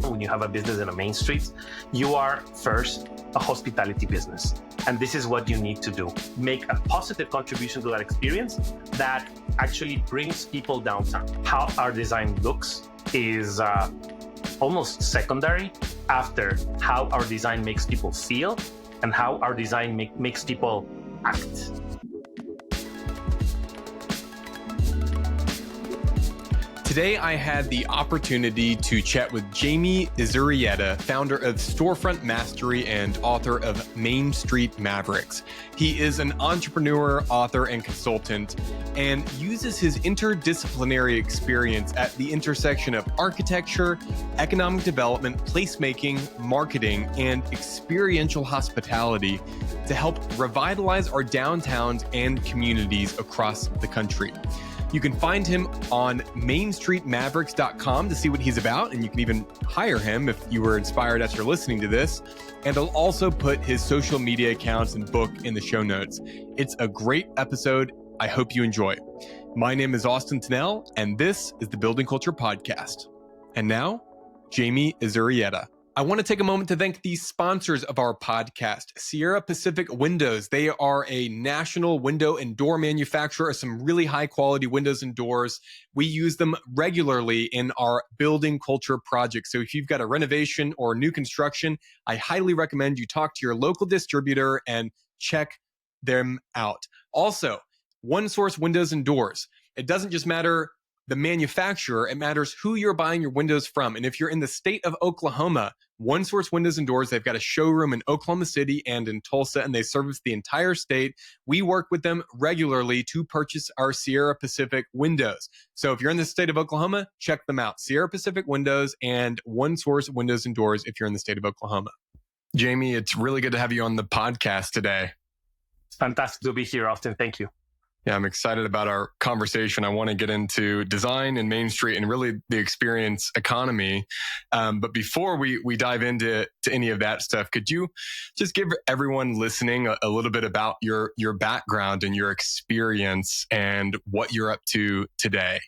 when you have a business in a main street, you are first a hospitality business. And this is what you need to do. Make a positive contribution to that experience that actually brings people downtown. How our design looks is almost secondary after how our design makes people feel and how our design makes people act. Today, I had the opportunity to chat with Jaime Izurieta, founder of Storefront Mastery and author of Main Street Mavericks. He is an entrepreneur, author, and consultant, and uses his interdisciplinary experience at the intersection of architecture, economic development, placemaking, marketing, and experiential hospitality to help revitalize our downtowns and communities across the country. You can find him on mainstreetmavericks.com to see what he's about, and you can even hire him if you were inspired after listening to this. And I'll also put his social media accounts and book in the show notes. It's a great episode. I hope you enjoy. My name is Austin Tennell, and this is the Building Culture Podcast. And now, Jaime Izurieta. I want to take a moment to thank the sponsors of our podcast, Sierra Pacific Windows. They are a national window and door manufacturer of some really high quality windows and doors. We use them regularly in our building culture projects. So if you've got a renovation or new construction, I highly recommend you talk to your local distributor and check them out. Also, One Source Windows and Doors. It doesn't just matter the manufacturer, it matters who you're buying your windows from. And if you're in the state of Oklahoma, One Source Windows and Doors, they've got a showroom in Oklahoma City and in Tulsa, and they service the entire state. We work with them regularly to purchase our Sierra Pacific windows. So if you're in the state of Oklahoma, check them out. Sierra Pacific Windows and One Source Windows and Doors if you're in the state of Oklahoma. Jaime, it's really good to have you on the podcast today. It's fantastic to be here, Austin. Thank you. Yeah, I'm excited about our conversation. I want to get into design and Main Street and really the experience economy. But before we dive into any of that stuff, could you just give everyone listening a little bit about your background and your experience and what you're up to today?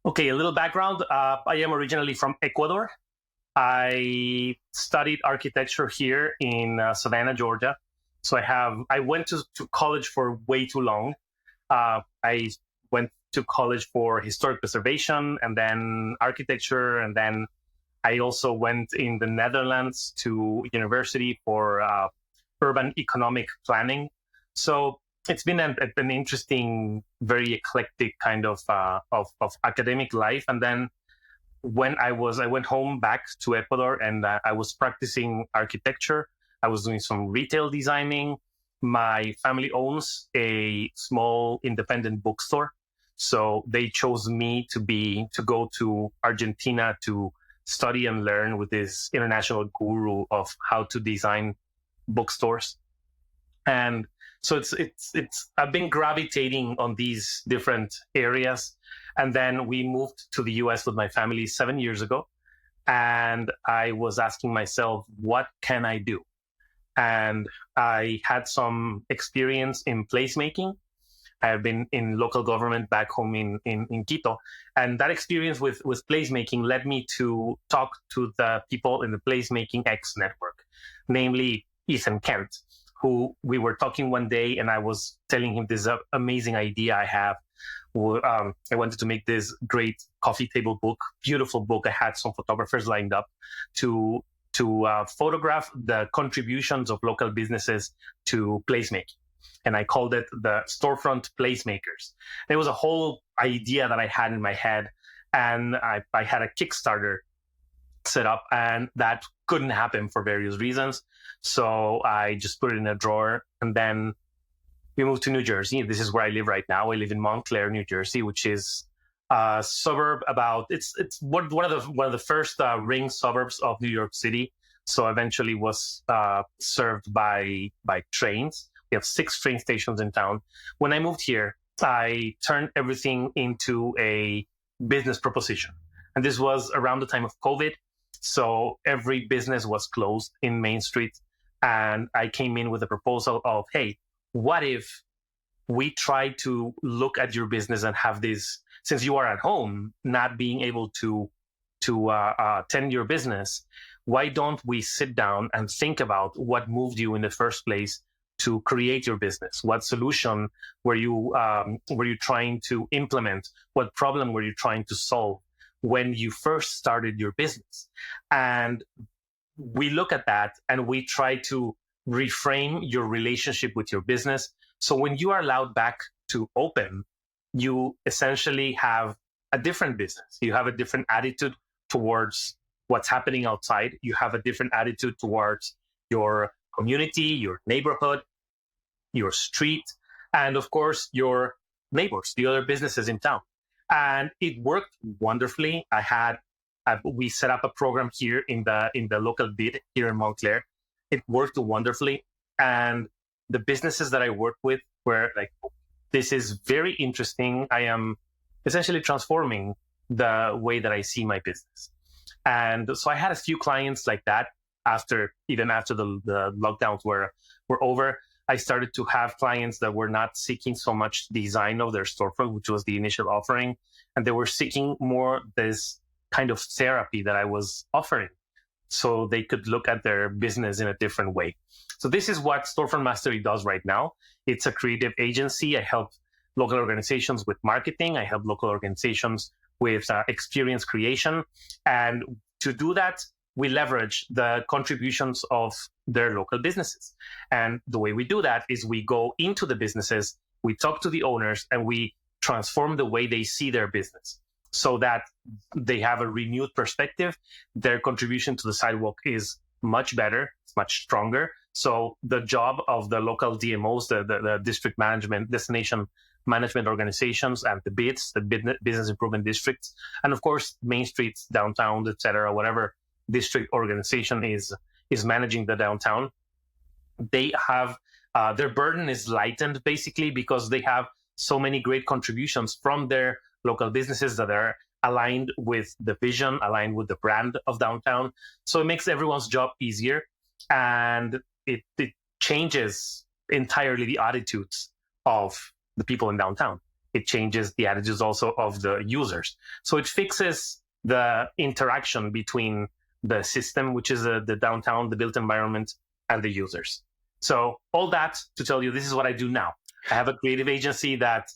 Okay, a little background. I am originally from Ecuador. I studied architecture here in Savannah, Georgia. So I went to college for way too long. I went to college for historic preservation and then architecture. And then I also went in the Netherlands to university for urban economic planning. So it's been an interesting, very eclectic kind of academic life. And then when I went home back to Ecuador and I was practicing architecture. I was doing some retail designing. My family owns a small independent bookstore. So they chose me to go to Argentina to study and learn with this international guru of how to design bookstores. And so I've been gravitating on these different areas. And then we moved to the US with my family 7 years ago. And I was asking myself, what can I do? And I had some experience in placemaking. I have been in local government back home in Quito. And that experience with placemaking led me to talk to the people in the Placemaking X network, namely Ethan Kent, who we were talking one day and I was telling him this amazing idea I have. I wanted to make this great coffee table book, beautiful book. I had some photographers lined up to photograph the contributions of local businesses to placemaking. And I called it the Storefront Placemakers. It was a whole idea that I had in my head. And I had a Kickstarter set up and that couldn't happen for various reasons. So I just put it in a drawer and then we moved to New Jersey. This is where I live right now. I live in Montclair, New Jersey, which is a suburb it's one of the first ring suburbs of New York City. So eventually was served by trains. We have 6 train stations in town. When I moved here, I turned everything into a business proposition. And this was around the time of COVID. So every business was closed in Main Street. And I came in with a proposal of, hey, what if we try to look at your business and have this, since you are at home, not being able to to tend your business, why don't we sit down and think about what moved you in the first place to create your business? What solution were you trying to implement? What problem were you trying to solve when you first started your business? And we look at that and we try to reframe your relationship with your business. So when you are allowed back to open, you essentially have a different business. You have a different attitude towards what's happening outside. You have a different attitude towards your community, your neighborhood, your street, and of course, your neighbors, the other businesses in town. And it worked wonderfully. We set up a program here in the local bid here in Montclair. It worked wonderfully. And the businesses that I worked with were like, this is very interesting. I am essentially transforming the way that I see my business. And so I had a few clients like that after the lockdowns were over. I started to have clients that were not seeking so much design of their storefront, which was the initial offering, and they were seeking more this kind of therapy that I was offering so they could look at their business in a different way. So this is what Storefront Mastery does right now. It's a creative agency. I help local organizations with marketing. I help local organizations with experience creation. And to do that, we leverage the contributions of their local businesses. And the way we do that is we go into the businesses, we talk to the owners, and we transform the way they see their business so that they have a renewed perspective. Their contribution to the sidewalk is much better, it's much stronger. So the job of the local DMOs, the district management, destination management organizations, and the BIDs, the business improvement districts, and of course, Main Street, downtown, etc., whatever district organization is managing the downtown, they have their burden is lightened basically because they have so many great contributions from their local businesses that are aligned with the vision, aligned with the brand of downtown. So it makes everyone's job easier, and it changes entirely the attitudes of the people in downtown. It changes the attitudes also of the users. So it fixes the interaction between the system, which is the downtown, the built environment, and the users. So all that to tell you, this is what I do now. I have a creative agency that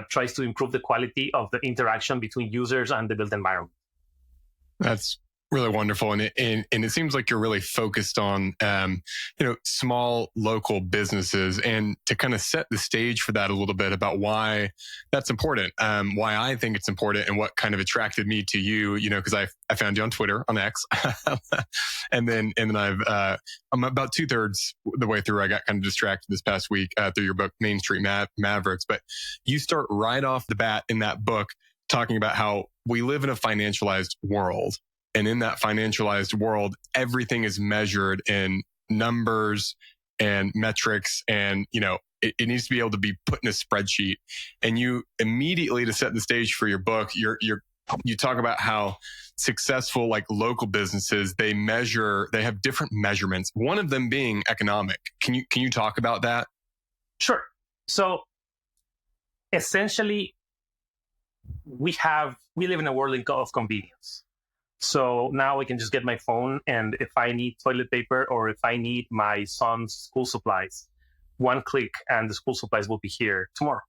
tries to improve the quality of the interaction between users and the built environment. That's really wonderful. And it seems like you're really focused on, small local businesses, and to kind of set the stage for that a little bit about why that's important, why I think it's important, and what kind of attracted me to you, because I found you on Twitter, on X. and then I'm about 2/3 the way through. I got kind of distracted this past week through your book, Main Street Mavericks. But you start right off the bat in that book talking about how we live in a financialized world. And in that financialized world, everything is measured in numbers and metrics, and it needs to be able to be put in a spreadsheet. And you immediately, to set the stage for your book, you talk about how successful local businesses, they have different measurements. One of them being economic. Can you talk about that? Sure. So essentially, we live in a world of convenience. So now I can just get my phone, and if I need toilet paper or if I need my son's school supplies, one click and the school supplies will be here tomorrow.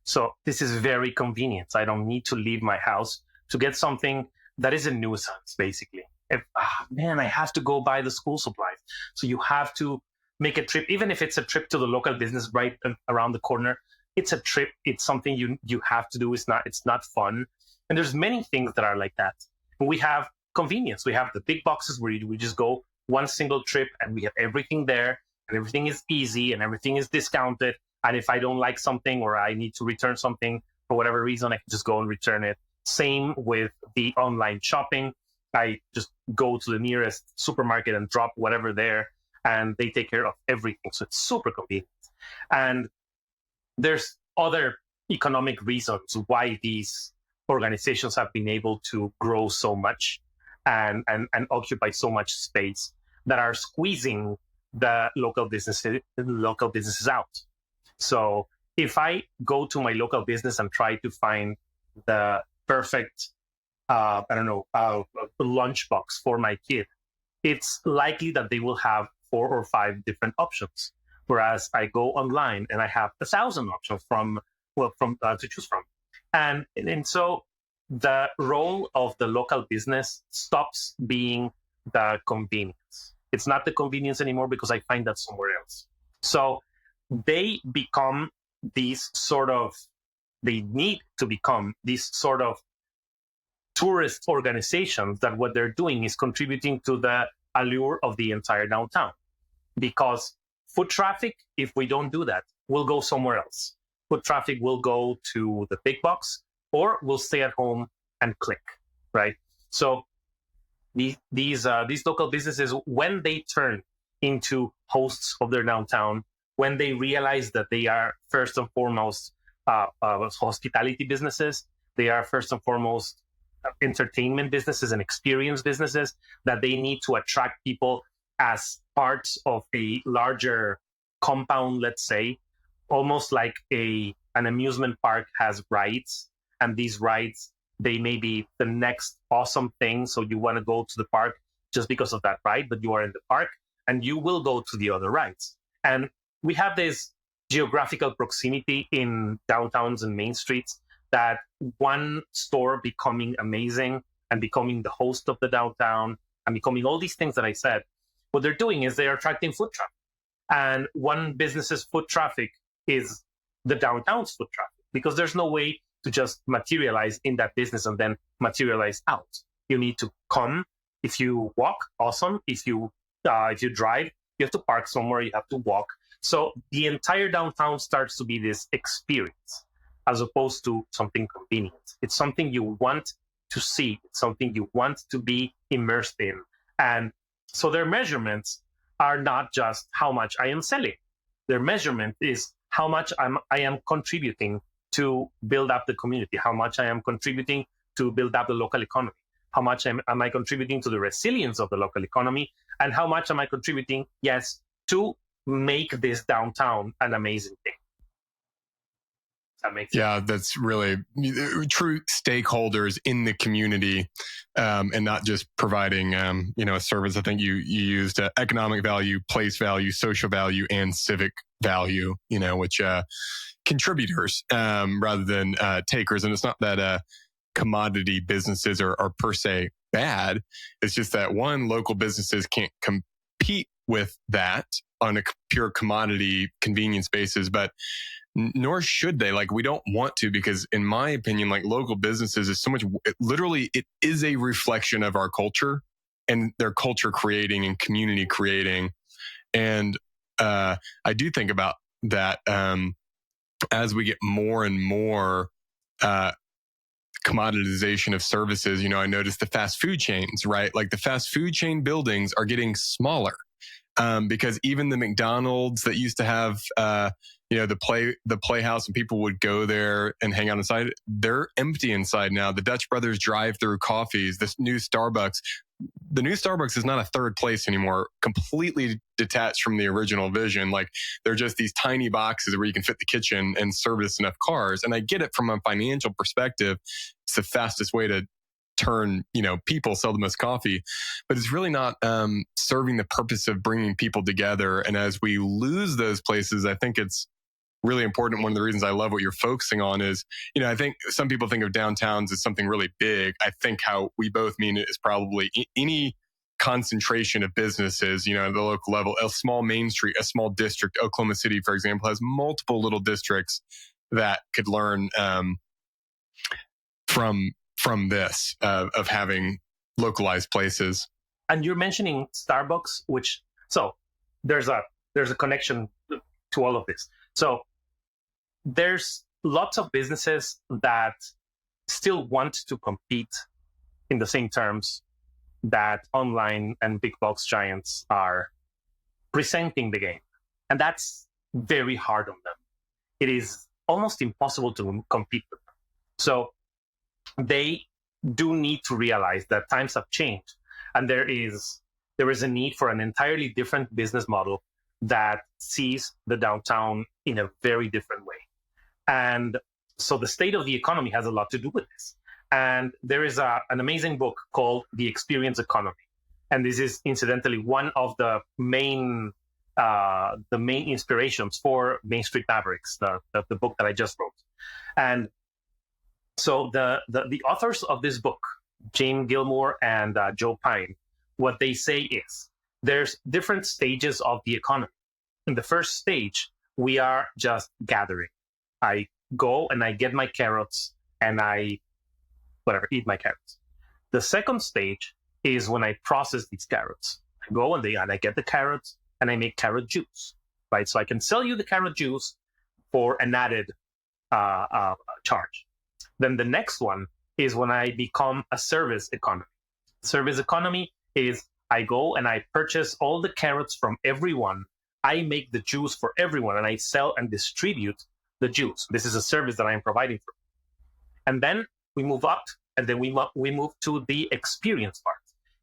So this is very convenient. I don't need to leave my house to get something that is a nuisance, basically. I have to go buy the school supplies. So you have to make a trip, even if it's a trip to the local business right around the corner. It's a trip. It's something you have to do. It's not fun. And there's many things that are like that. We have convenience. We have the big boxes where we just go one single trip and we have everything there, and everything is easy and everything is discounted. And if I don't like something or I need to return something for whatever reason, I can just go and return it. Same with the online shopping. I just go to the nearest supermarket and drop whatever there, and they take care of everything. So it's super convenient. And there's other economic reasons why these organizations have been able to grow so much and occupy so much space that are squeezing the local businesses out. So if I go to my local business and try to find the perfect I don't know, a lunchbox for my kid, it's likely that they will have 4 or 5 different options. Whereas I go online and I have 1,000 options to choose from. And so the role of the local business stops being the convenience. It's not the convenience anymore because I find that somewhere else. So they become they need to become these sort of tourist organizations that what they're doing is contributing to the allure of the entire downtown. Because foot traffic, if we don't do that, will go somewhere else. Foot traffic will go to the big box, or we'll stay at home and click, right? So these local businesses, when they turn into hosts of their downtown, when they realize that they are first and foremost hospitality businesses, they are first and foremost entertainment businesses and experience businesses, that they need to attract people as parts of a larger compound, let's say, almost like an amusement park has rides, and these rides, they may be the next awesome thing. So you want to go to the park just because of that ride, but you are in the park and you will go to the other rides. And we have this geographical proximity in downtowns and main streets that one store becoming amazing and becoming the host of the downtown and becoming all these things that I said, what they're doing is they're attracting foot traffic. And one business's foot traffic is the downtown's foot traffic, because there's no way to just materialize in that business and then materialize out. You need to come. If you walk, awesome. If you drive, you have to park somewhere, you have to walk. So the entire downtown starts to be this experience as opposed to something convenient. It's something you want to see. It's something you want to be immersed in. And so their measurements are not just how much I am selling. Their measurement is how much I am contributing to build up the community, how much I am contributing to build up the local economy, how much am I contributing to the resilience of the local economy, and how much am I contributing, yes, to make this downtown an amazing thing. That makes sense. Yeah, that's really true stakeholders in the community, and not just providing, a service. I think you used economic value, place value, social value, and civic value, which contributors rather than takers. And it's not that commodity businesses are per se bad. It's just that local businesses can't compete with that on a pure commodity convenience basis, but nor should they. Like, we don't want to, because in my opinion, like, local businesses is so much, it is a reflection of our culture and their culture creating and community creating. And I do think about that as we get more and more commoditization of services. I noticed the fast food chains, right? Like, the fast food chain buildings are getting smaller because even the McDonald's that used to have the playhouse and people would go there and hang out inside, they're empty inside now. The Dutch Brothers drive-through coffees, this new Starbucks. The new Starbucks is not a third place anymore, completely detached from the original vision. Like, they're just these tiny boxes where you can fit the kitchen and service enough cars. And I get it from a financial perspective. It's the fastest way to turn, people sell the most coffee, but it's really not serving the purpose of bringing people together. And as we lose those places, I think it's really important. One of the reasons I love what you're focusing on is, I think some people think of downtowns as something really big. I think how we both mean it is probably any concentration of businesses, at the local level. A small Main Street, a small district, Oklahoma City, for example, has multiple little districts that could learn from this of having localized places. And you're mentioning Starbucks, so there's a connection to all of this. So there's lots of businesses that still want to compete in the same terms that online and big box giants are presenting the game. And that's very hard on them. It is almost impossible to compete with them. So they do need to realize that times have changed, and there is a need for an entirely different business model that sees the downtown in a very different way. And so the state of the economy has a lot to do with this. And there is an amazing book called The Experience Economy. And this is incidentally one of the main inspirations for Main Street Mavericks, the book that I just wrote. And so the authors of this book, James Gilmore and Joe Pine, what they say is there's different stages of the economy. In the first stage, we are just gathering. I go and I get my carrots and I eat my carrots. The second stage is when I process these carrots. I go and I get the carrots and I make carrot juice, right? So I can sell you the carrot juice for an added charge. Then the next one is when I become a service economy. Service economy is I go and I purchase all the carrots from everyone. I make the juice for everyone and I sell and distribute the juice. This is a service that I am providing for. And then we move up and then we move to the experience part,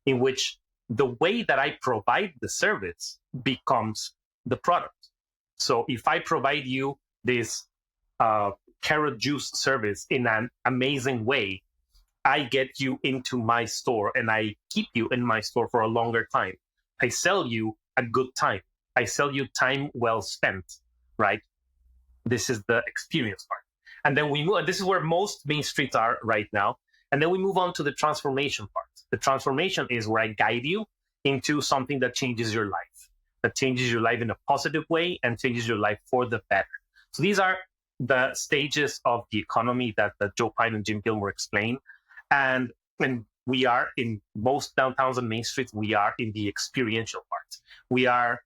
in which the way that I provide the service becomes the product. So if I provide you this carrot juice service in an amazing way, I get you into my store and I keep you in my store for a longer time. I sell you a good time. I sell you time well spent, right? This is the experience part. And then we move, and this is where most main streets are right now. And then we move on to the transformation part. The transformation is where I guide you into something that changes your life, in a positive way and changes your life for the better. So these are the stages of the economy that Joe Pine and Jim Gilmore explain. And when we are in most downtowns and main streets, we are in the experiential part. We are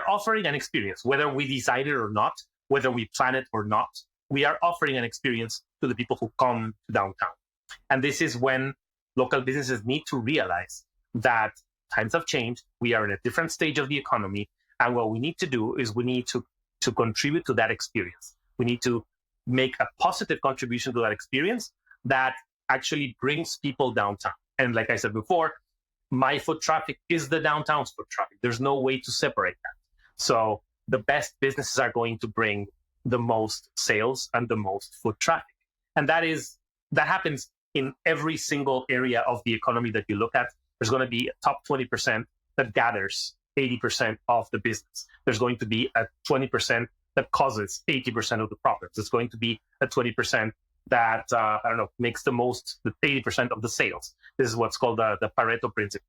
offering an experience, whether we design it or not, whether we plan it or not. We are offering an experience to the people who come to downtown. And this is when local businesses need to realize that times have changed. We are in a different stage of the economy. And what we need to do is we need to contribute to that experience. We need to make a positive contribution to that experience that actually brings people downtown. And like I said before, my foot traffic is the downtown's foot traffic. There's no way to separate that. So the best businesses are going to bring the most sales and the most foot traffic. And that happens in every single area of the economy that you look at. There's going to be a top 20% that gathers 80% of the business. There's going to be a 20% that causes 80% of the profits. It's going to be a 20% that, makes the 80% of the sales. This is what's called the Pareto principle.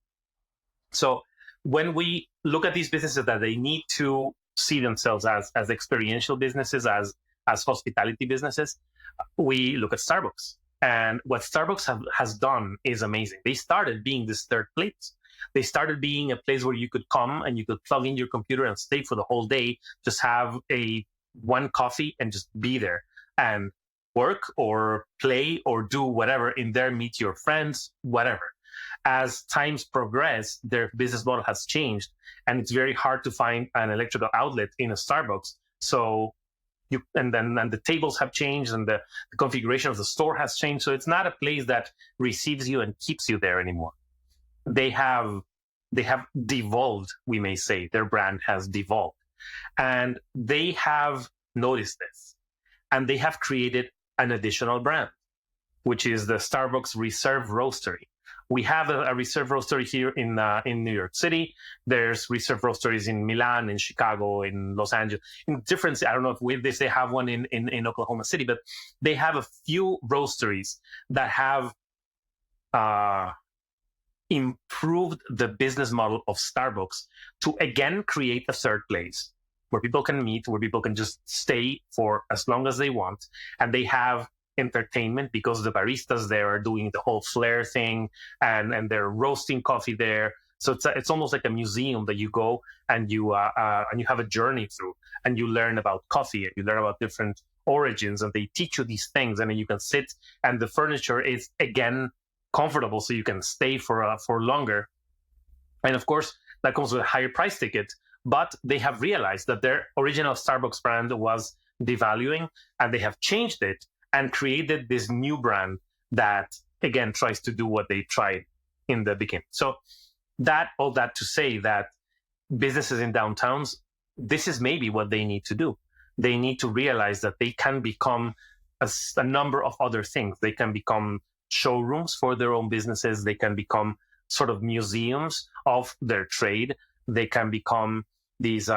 So when we look at these businesses that they need to see themselves as experiential businesses, as hospitality businesses, we look at Starbucks. And what Starbucks has done is amazing. They started being this third place. They started being a place where you could come and you could plug in your computer and stay for the whole day, just have one coffee and just be there and work or play or do whatever in there, meet your friends, whatever. As times progress, their business model has changed, and it's very hard to find an electrical outlet in a Starbucks. So the tables have changed and the configuration of the store has changed. So it's not a place that receives you and keeps you there anymore. They have devolved, we may say. Their brand has devolved. And they have noticed this. And they have created an additional brand, which is the Starbucks Reserve Roastery. We have a Reserve Roastery here in New York City. There's Reserve Roasteries in Milan, in Chicago, in Los Angeles. In different, I don't know if with this they have one in Oklahoma City, but they have a few roasteries that have improved the business model of Starbucks to again create a third place where people can meet, where people can just stay for as long as they want. And they have entertainment because the baristas there are doing the whole flair thing and they're roasting coffee there. So it's almost like a museum that you go and you have a journey through and you learn about coffee and you learn about different origins and they teach you these things and then you can sit and the furniture is again comfortable so you can stay for longer. And of course, that comes with a higher price ticket, but they have realized that their original Starbucks brand was devaluing and they have changed it and created this new brand that, again, tries to do what they tried in the beginning. So all that to say that businesses in downtowns, this is maybe what they need to do. They need to realize that they can become a number of other things. They can become showrooms for their own businesses. They can become sort of museums of their trade. They can become these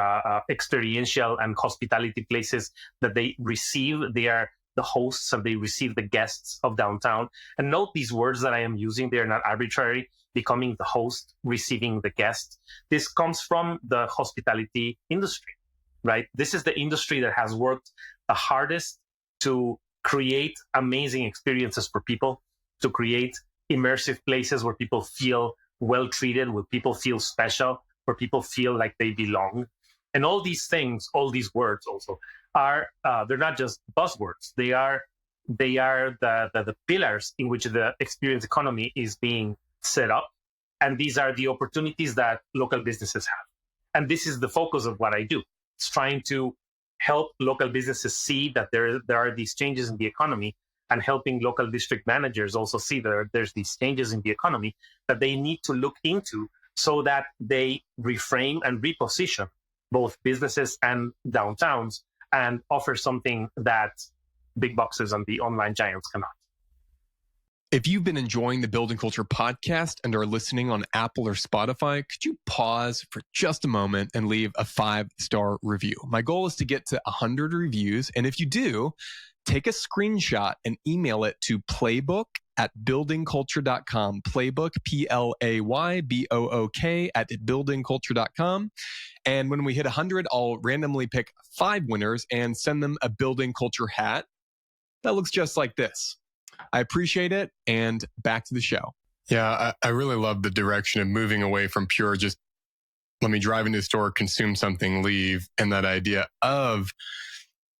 experiential and hospitality places that they receive. They are the hosts and they receive the guests of downtown. And note these words that I am using, they are not arbitrary. Becoming the host, receiving the guests. This comes from the hospitality industry, right? This is the industry that has worked the hardest to create amazing experiences for people, to create immersive places where people feel well treated, where people feel special, where people feel like they belong. And all these things, all these words also are, they're not just buzzwords. They are the pillars in which the experience economy is being set up. And these are the opportunities that local businesses have. And this is the focus of what I do. It's trying to help local businesses see that there are these changes in the economy, and helping local district managers also see that there's these changes in the economy that they need to look into so that they reframe and reposition both businesses and downtowns and offer something that big boxes and the online giants cannot. If you've been enjoying the Building Culture podcast and are listening on Apple or Spotify, could you pause for just a moment and leave a 5-star review? My goal is to get to 100 reviews. And if you do, take a screenshot and email it to playbook@buildingculture.com. Playbook, PLAYBOOK @buildingculture.com. And when we hit 100, I'll randomly pick 5 winners and send them a Building Culture hat that looks just like this. I appreciate it, and back to the show. Yeah, I really love the direction of moving away from pure just let me drive into the store, consume something, leave, and that idea of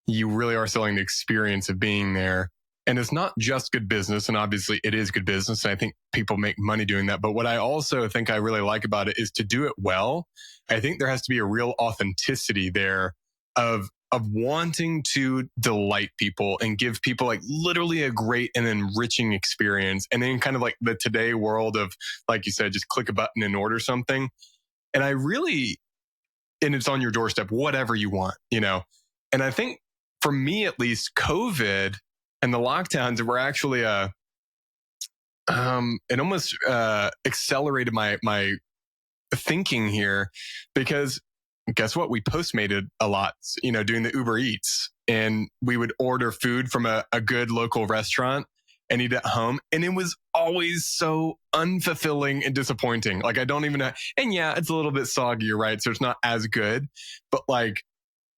you really are selling the experience of being there. And it's not just good business, and obviously it is good business, and I think people make money doing that. But what I also think I really like about it is to do it well. I think there has to be a real authenticity there of wanting to delight people and give people like literally a great and enriching experience. And then kind of like the today world of, like you said, just click a button and order something. And it's on your doorstep, whatever you want, you know? And I think for me, at least, COVID and the lockdowns were actually it almost accelerated my thinking here, because guess what? We Postmated a lot, you know, doing the Uber Eats, and we would order food from a good local restaurant and eat at home. And it was always so unfulfilling and disappointing. Like, I don't even know. And yeah, it's a little bit soggy, you're right? So it's not as good, but like,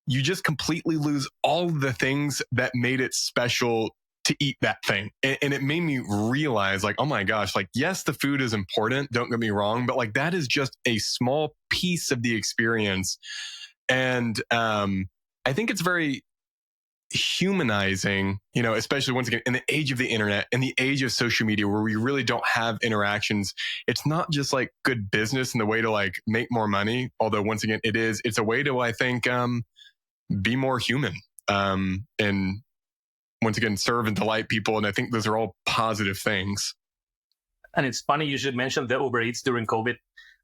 you just completely lose all the things that made it special to eat that thing. And it made me realize, like, oh my gosh, like, yes, the food is important, don't get me wrong, but like, that is just a small piece of the experience. And I think it's very humanizing, you know, especially once again, in the age of the internet, in the age of social media, where we really don't have interactions. It's not just like good business and the way to like make more money. Although once again, it's a way to, I think, be more human, and once again, serve and delight people. And I think those are all positive things. And it's funny you should mention the Uber Eats during COVID.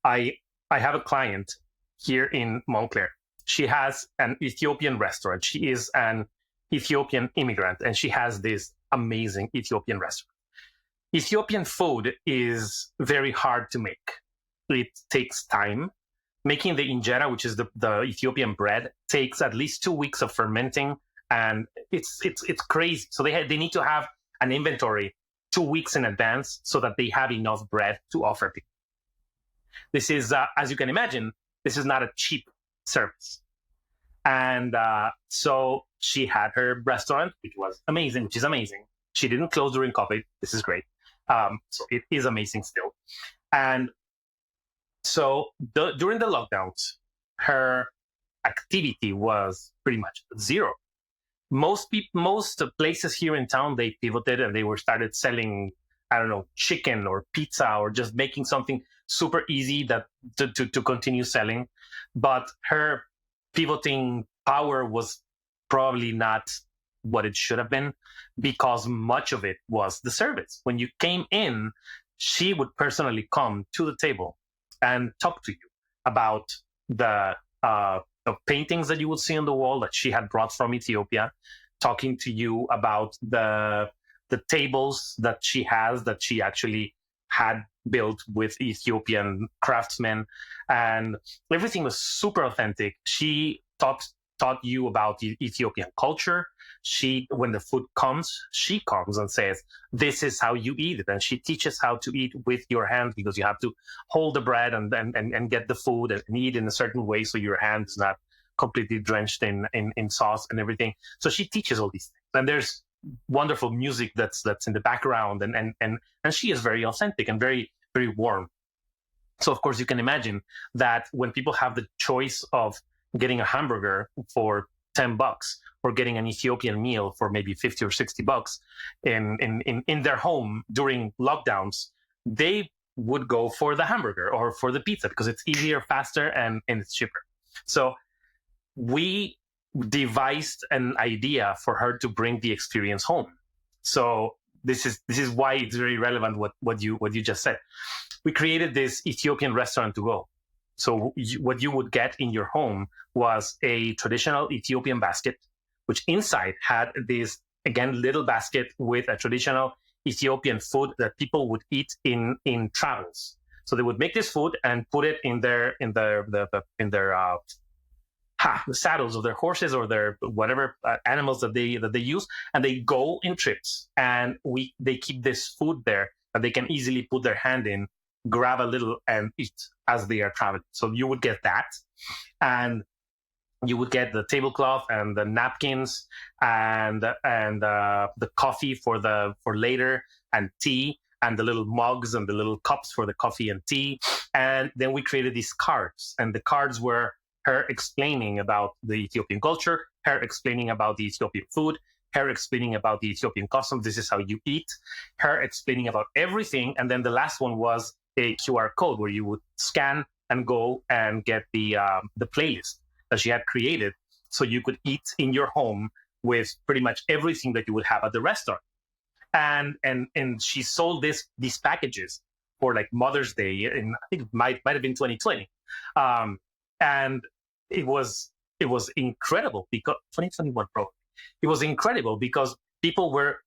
I have a client here in Montclair. She has an Ethiopian restaurant. She is an Ethiopian immigrant, and she has this amazing Ethiopian restaurant. Ethiopian food is very hard to make. It takes time. Making the injera, which is the Ethiopian bread, takes at least 2 weeks of fermenting, and it's crazy. So they need to have an inventory 2 weeks in advance so that they have enough bread to offer people. This is, as you can imagine, this is not a cheap service. And so she had her restaurant, which is amazing. She didn't close during COVID. This is great. So it is amazing still. And so during the lockdowns, her activity was pretty much zero. Most places here in town, they pivoted and they started selling, I don't know, chicken or pizza, or just making something super easy that to continue selling. But her pivoting power was probably not what it should have been, because much of it was the service. When you came in, she would personally come to the table and talk to you about the paintings that you would see on the wall that she had brought from Ethiopia. talking to you about the tables that she has, that she actually had built with Ethiopian craftsmen, and everything was super authentic. She taught you about the Ethiopian culture. When the food comes, she comes and says, this is how you eat it. And she teaches how to eat with your hands, because you have to hold the bread and get the food and eat in a certain way so your hand is not completely drenched in sauce and everything. So she teaches all these things. And there's wonderful music that's in the background, and she is very authentic and very, very warm. So of course you can imagine that when people have the choice of getting a hamburger for $10 or getting an Ethiopian meal for maybe $50 or $60 in their home during lockdowns, they would go for the hamburger or for the pizza because it's easier, faster, and it's cheaper. So we devised an idea for her to bring the experience home. So this is why it's very relevant what you just said. We created this Ethiopian restaurant to go. So what you would get in your home was a traditional Ethiopian basket, which inside had this, again, little basket with a traditional Ethiopian food that people would eat in travels. So they would make this food and put it in the saddles of their horses or their whatever animals that they use, and they go in trips, and they keep this food there that they can easily put their hand in, grab a little, and eat as they are traveling. So you would get that, and you would get the tablecloth and the napkins and the coffee for later, and tea, and the little mugs and the little cups for the coffee and tea. And then we created these cards, and the cards were her explaining about the Ethiopian culture, her explaining about the Ethiopian food, her explaining about the Ethiopian customs. This is how you eat. Her explaining about everything. And then the last one was a QR code where you would scan and go and get the playlist that she had created, so you could eat in your home with pretty much everything that you would have at the restaurant. And she sold these packages for like Mother's Day, and I think it might have been 2020. And it was incredible because 2021 probably. It was incredible because people were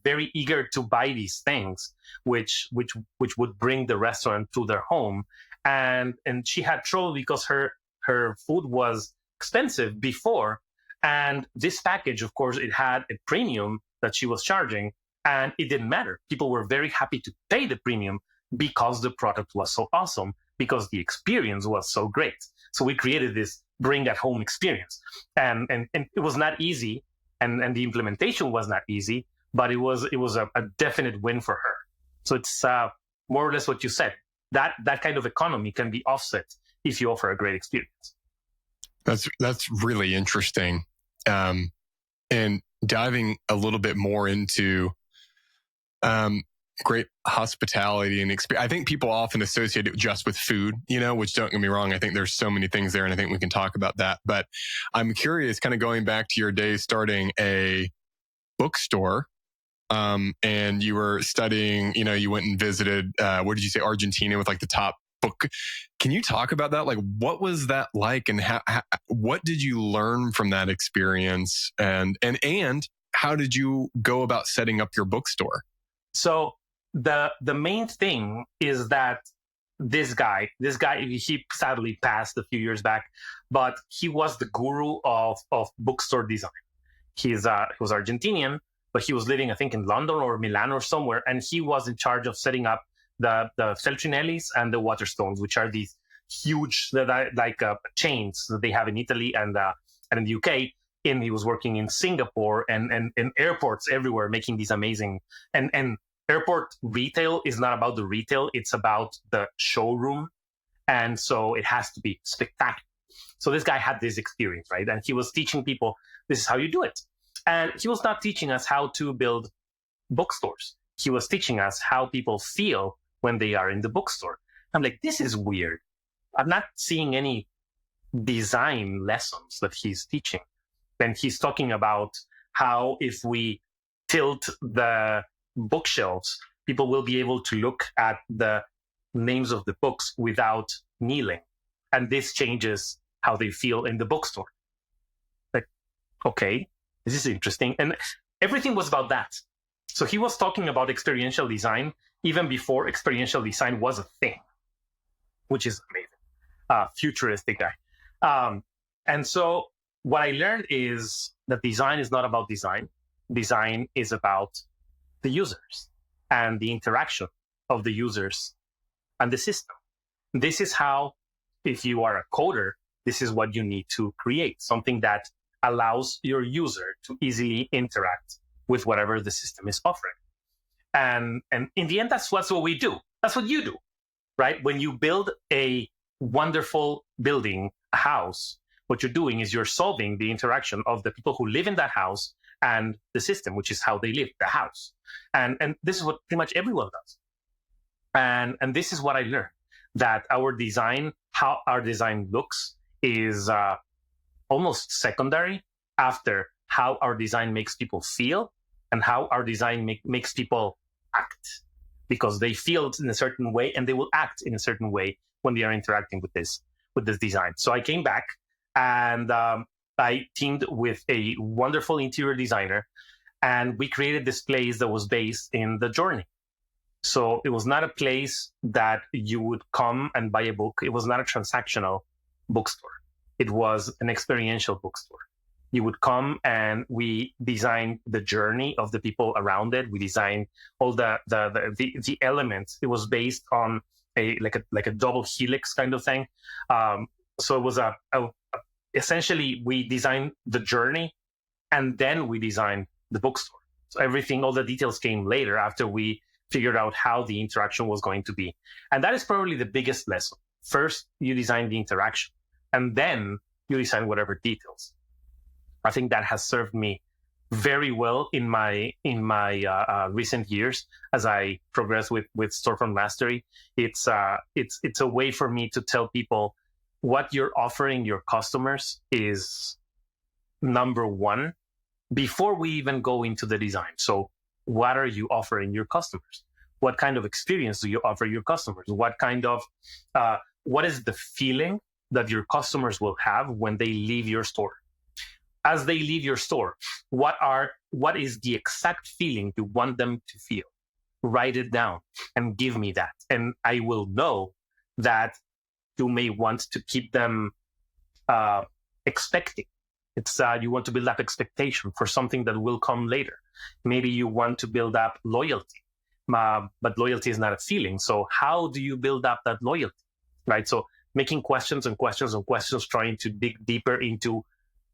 very eager to buy these things, which would bring the restaurant to their home. And she had trouble because her food was expensive before. And this package, of course, it had a premium that she was charging, and it didn't matter. People were very happy to pay the premium because the product was so awesome, because the experience was so great. So we created this bring at home experience. And it was not easy, and the implementation was not easy, but it was a definite win for her. So it's more or less what you said. That kind of economy can be offset if you offer a great experience. That's really interesting. And diving a little bit more into great hospitality and experience. I think people often associate it just with food, which, don't get me wrong, I think there's so many things there, and I think we can talk about that. But I'm curious, kind of going back to your days starting a bookstore, and you were studying, you went and visited, what did you say, Argentina, with like the top book. Can you talk about that? Like, what was that like, and what did you learn from that experience, and how did you go about setting up your bookstore? So the main thing is that this guy, he sadly passed a few years back, but he was the guru of bookstore design. He was Argentinian, but he was living, I think, in London or Milan or somewhere, and he was in charge of setting up the Feltrinellis and the Waterstones, which are these huge chains that they have in Italy and in the UK. And he was working in Singapore and airports everywhere, making these amazing and airport retail is not about the retail, it's about the showroom. And so it has to be spectacular. So this guy had this experience, right? And he was teaching people, this is how you do it. And he was not teaching us how to build bookstores. He was teaching us how people feel when they are in the bookstore. I'm like, this is weird. I'm not seeing any design lessons that he's teaching. Then he's talking about how if we tilt the bookshelves, people will be able to look at the names of the books without kneeling. And this changes how they feel in the bookstore. Like, okay, this is interesting. And everything was about that. So he was talking about experiential design even before experiential design was a thing, which is amazing. Futuristic guy. And so what I learned is that design is not about design. Design is about the users and the interaction of the users and the system. This is how, if you are a coder, this is what you need to create, something that allows your user to easily interact with whatever the system is offering. And in the end, that's what we do. That's what you do, right? When you build a wonderful building, a house, what you're doing is you're solving the interaction of the people who live in that house and the system, which is how they live, the house. And this is what pretty much everyone does. And this is what I learned, that our design, how our design looks, is almost secondary after how our design makes people feel and how our design makes people act, because they feel in a certain way and they will act in a certain way when they are interacting with this design. So I came back and I teamed with a wonderful interior designer, and we created this place that was based in the journey. So it was not a place that you would come and buy a book. It was not a transactional bookstore. It was an experiential bookstore. You would come and we designed the journey of the people around it. We designed all the elements. It was based on a double helix kind of thing. So it was essentially we designed the journey and then we designed the bookstore. So everything, all the details came later after we figured out how the interaction was going to be. And that is probably the biggest lesson. First, you design the interaction and then you design whatever details. I think that has served me very well in my recent years as I progress with Storefront Mastery. It's a way for me to tell people what you're offering your customers is number one before we even go into the design. So what are you offering your customers? What kind of experience do you offer your customers? What is the feeling that your customers will have when they leave your store? As they leave your store, what is the exact feeling you want them to feel? Write it down and give me that. And I will know that you may want to keep them expecting. It's you want to build up expectation for something that will come later. Maybe you want to build up loyalty, but loyalty is not a feeling. So how do you build up that loyalty, right? So making questions and questions and questions, trying to dig deeper into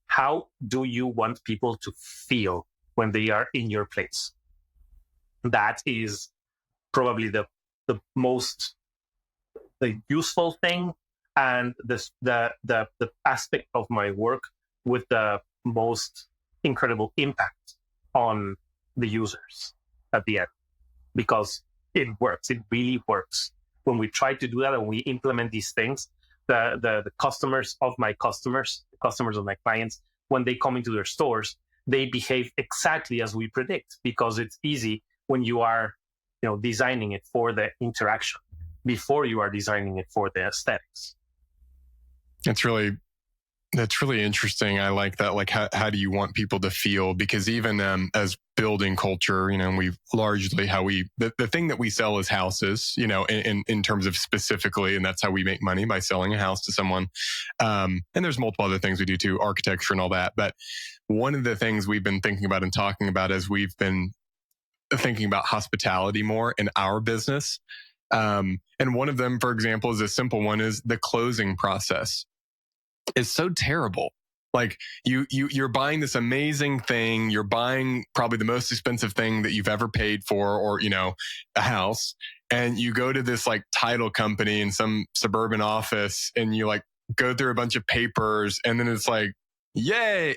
how do you want people to feel when they are in your place? That is probably the most useful thing and the aspect of my work with the most incredible impact on the users at the end, because it works. It really works. When we try to do that and we implement these things, the customers of my customers, the customers of my clients, when they come into their stores, they behave exactly as we predict, because it's easy when you are, designing it for the interaction before you are designing it for the aesthetics. That's really interesting. I like that. Like, how do you want people to feel? Because even as building culture, we've largely the thing that we sell is houses, in terms of specifically, and that's how we make money, by selling a house to someone. And there's multiple other things we do too, architecture and all that. But one of the things we've been thinking about and talking about as we've been thinking about hospitality more in our business. And one of them, for example, is a simple one, is the closing process. Is so terrible. Like you're buying this amazing thing. You're buying probably the most expensive thing that you've ever paid for, or, a house. And you go to this like title company in some suburban office and you like go through a bunch of papers and then it's like, yay,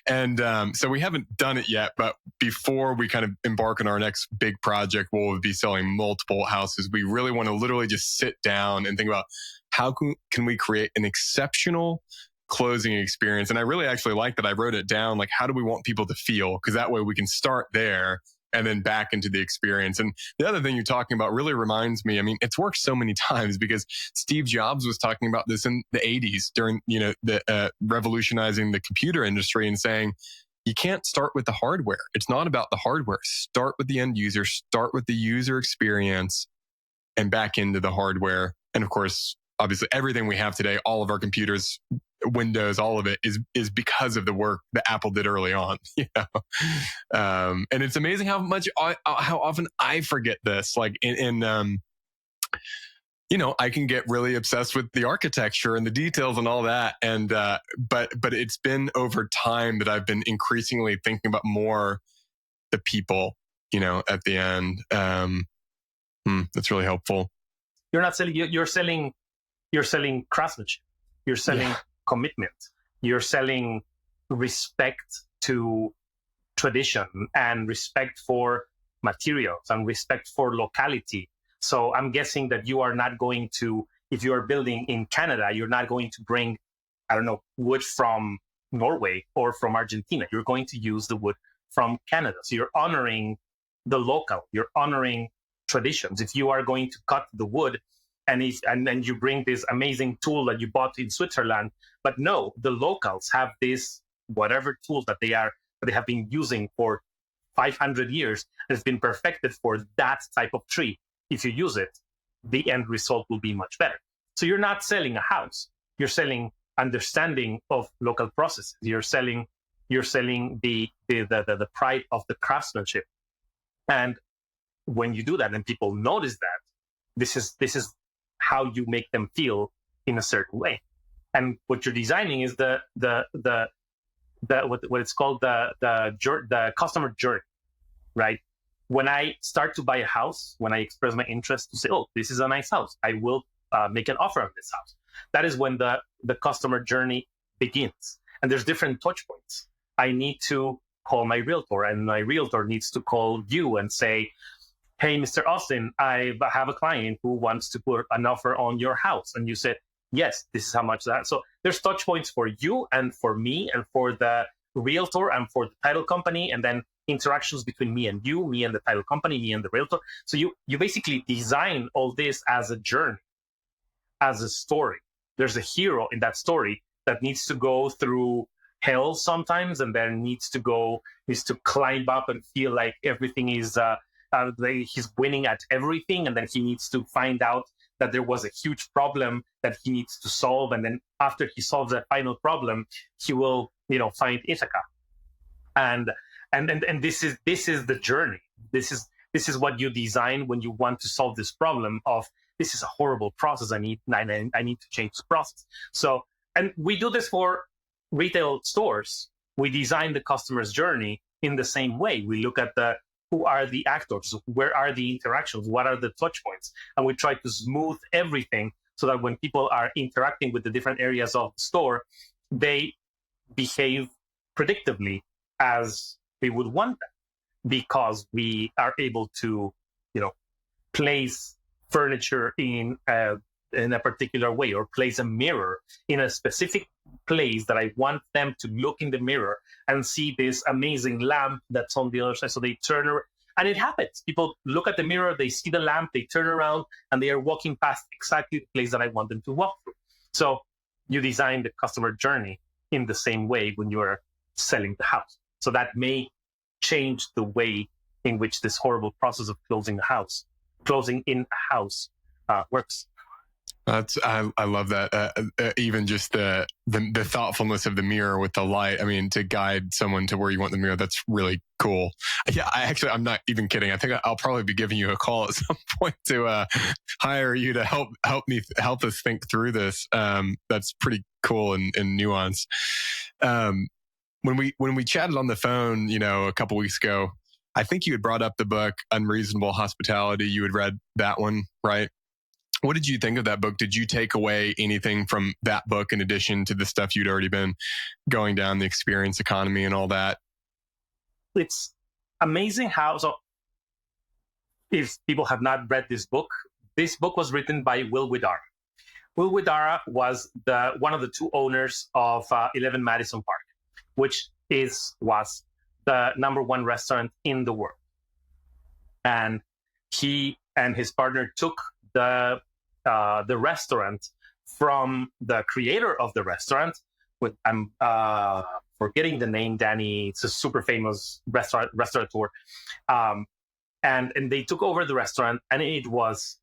and so we haven't done it yet, but before we kind of embark on our next big project, we'll be selling multiple houses. We really want to literally just sit down and think about how can we create an exceptional closing experience. And I really actually like that I wrote it down, like, how do we want people to feel? Because that way we can start there and then back into the experience. And the other thing you're talking about really reminds me, it's worked so many times, because Steve Jobs was talking about this in the 80s during, the revolutionizing the computer industry and saying, you can't start with the hardware. It's not about the hardware. Start with the end user, start with the user experience, and back into the hardware. And of course, obviously, everything we have today, all of our computers, Windows, all of it is because of the work that Apple did early on. And it's amazing how often I forget this. Like I can get really obsessed with the architecture and the details and all that. And but it's been over time that I've been increasingly thinking about more the people. At the end. That's really helpful. You're not selling. You're selling craftsmanship. You're selling commitment. You're selling respect to tradition and respect for materials and respect for locality. So I'm guessing that you are not going to, if you are building in Canada, you're not going to bring, wood from Norway or from Argentina. You're going to use the wood from Canada. So you're honoring the local. You're honoring traditions. If you are going to cut the wood and then you bring this amazing tool that you bought in Switzerland, but no, the locals have this whatever tool that they have been using for 500 years and it's been perfected for that type of tree. If you use it, the end result will be much better. So you're not selling a house. You're selling understanding of local processes. You're selling the pride of the craftsmanship. And when you do that and people notice that, this is how you make them feel in a certain way. And what you're designing is what it's called the customer journey, right? When I start to buy a house, when I express my interest to say, oh, this is a nice house, I will make an offer of this house. That is when the customer journey begins. And there's different touch points. I need to call my realtor, and my realtor needs to call you and say, hey, Mr. Austin, I have a client who wants to put an offer on your house. And you said, yes, this is how much that. So there's touch points for you and for me and for the realtor and for the title company, and then interactions between me and you, me and the title company, me and the realtor. So you basically design all this as a journey, as a story. There's a hero in that story that needs to go through hell sometimes, and then needs to climb up and feel like everything is he's winning at everything, and then he needs to find out that there was a huge problem that he needs to solve, and then after he solves that final problem, he will find Ithaca, and this is the journey. This is what you design when you want to solve this problem of, this is a horrible process. I need to change the process. So, and we do this for retail stores. We design the customer's journey in the same way. We look at who are the actors, where are the interactions, what are the touch points, and we try to smooth everything so that when people are interacting with the different areas of the store, they behave predictably as we would want them, because we are able to, place furniture in a particular way, or place a mirror in a specific place that I want them to look in the mirror and see this amazing lamp that's on the other side. So they turn around, and it happens. People look at the mirror, they see the lamp, they turn around, and they are walking past exactly the place that I want them to walk through. So you design the customer journey in the same way when you are selling the house. So that may change the way in which this horrible process of closing in a house works. I love that. Even just the thoughtfulness of the mirror with the light. I mean, to guide someone to where you want the mirror. That's really cool. Yeah, I'm not even kidding. I think I'll probably be giving you a call at some point to hire you to help us think through this. That's pretty cool and nuanced. When we chatted on the phone, a couple weeks ago, I think you had brought up the book Unreasonable Hospitality. You had read that one, right? What did you think of that book? Did you take away anything from that book in addition to the stuff you'd already been going down, the experience economy and all that? It's amazing how, so if people have not read this book was written by Will Widara. Will Widara was one of the two owners of 11 Madison Park, which was the #1 restaurant in the world. And he and his partner took the restaurant from the creator of the restaurant. forgetting the name, Danny. It's a super famous restaurateur. And they took over the restaurant, and it was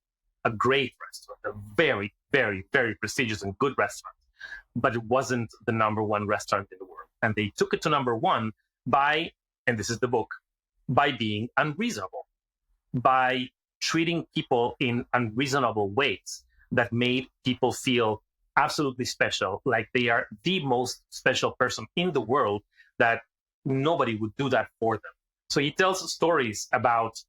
a great restaurant, a very, very, very prestigious and good restaurant. But it wasn't the number one restaurant in the world. And they took it to number one by, and this is the book, by being unreasonable, by treating people in unreasonable ways that made people feel absolutely special, like they are the most special person in the world, that nobody would do that for them. So he tells stories about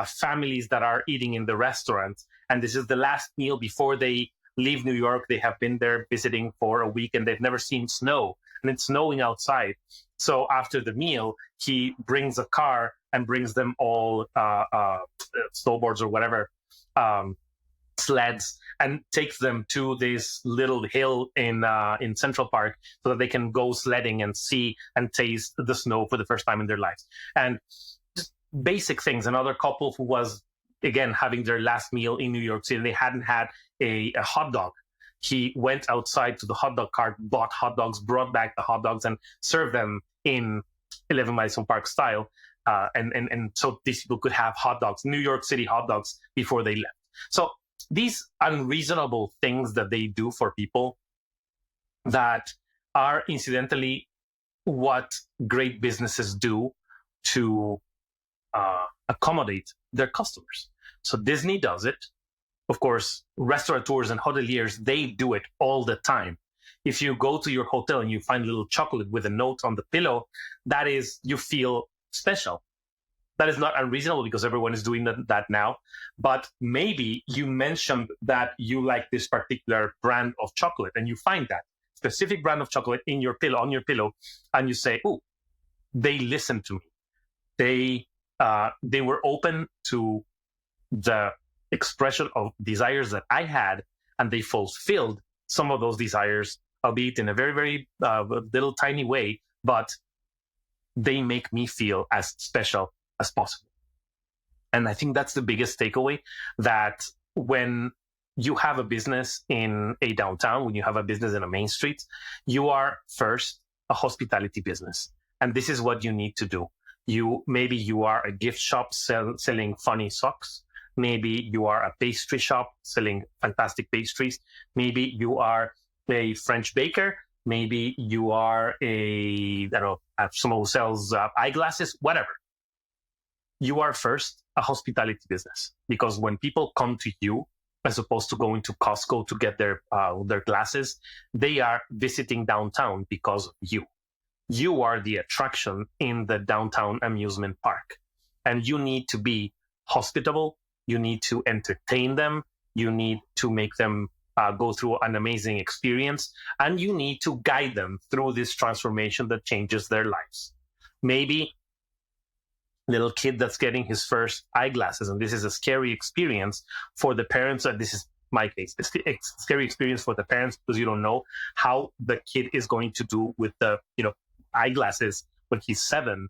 families that are eating in the restaurant, and this is the last meal before they leave New York. They have been there visiting for a week, and they've never seen snow, and it's snowing outside. So after the meal, he brings a car and brings them all snowboards or whatever, sleds, and takes them to this little hill in Central Park so that they can go sledding and see and taste the snow for the first time in their lives. And just basic things. Another couple who was, again, having their last meal in New York City, they hadn't had a hot dog. He went outside to the hot dog cart, bought hot dogs, brought back the hot dogs, and served them in 11 Madison Park style. And so these people could have hot dogs, New York City hot dogs, before they left. So these unreasonable things that they do for people that are incidentally what great businesses do to accommodate their customers. So Disney does it. Of course, restaurateurs and hoteliers, they do it all the time. If you go to your hotel and you find a little chocolate with a note on the pillow, that is, you feel special. That is not unreasonable because everyone is doing that now. But maybe you mentioned that you like this particular brand of chocolate, and you find that specific brand of chocolate in your pillow, on your pillow, and you say, "Oh, they listened to me. They were open to the expression of desires that I had, and they fulfilled some of those desires, albeit in a very, very little tiny way, but they make me feel as special as possible." And I think that's the biggest takeaway, that when you have a business in a downtown, when you have a business in a main street, you are first a hospitality business. And this is what you need to do. Maybe you are a gift shop selling funny socks. Maybe you are a pastry shop selling fantastic pastries. Maybe you are a French baker. Maybe you are someone who sells eyeglasses, whatever. You are first a hospitality business, because when people come to you, as opposed to going to Costco to get their glasses, they are visiting downtown because of you. You are the attraction in the downtown amusement park, and you need to be hospitable. You need to entertain them. You need to make them go through an amazing experience, and you need to guide them through this transformation that changes their lives. Maybe little kid that's getting his first eyeglasses, and this is a scary experience for the parents. This is my case. It's a scary experience for the parents because you don't know how the kid is going to do with the eyeglasses when he's 7.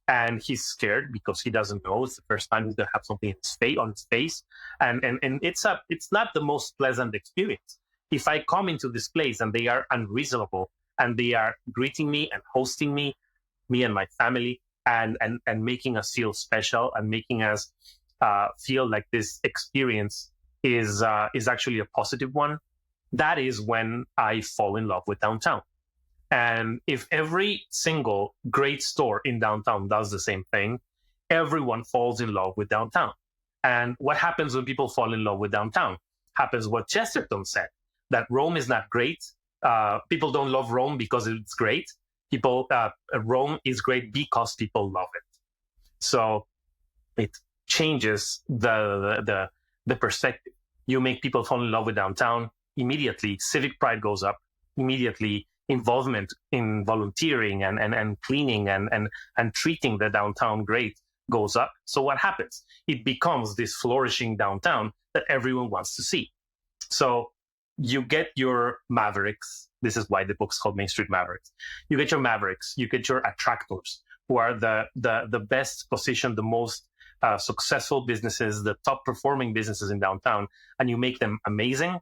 And he's scared because he doesn't know. It's the first time he's going to have something on his face. And it's not the most pleasant experience. If I come into this place and they are unreasonable and they are greeting me and hosting me and my family, and making us feel special and making us feel like this experience is actually a positive one, that is when I fall in love with downtown. And if every single great store in downtown does the same thing, everyone falls in love with downtown. And what happens when people fall in love with downtown? Happens what Chesterton said, that Rome is not great. People don't love Rome because it's great. Rome is great because people love it. So it changes the perspective. You make people fall in love with downtown, immediately civic pride goes up, immediately involvement in volunteering and cleaning and treating the downtown great goes up. So what happens? It becomes this flourishing downtown that everyone wants to see. So you get your Mavericks. This is why the book's called Main Street Mavericks. You get your Mavericks, you get your attractors, who are the best positioned, the most successful businesses, the top performing businesses in downtown, and you make them amazing.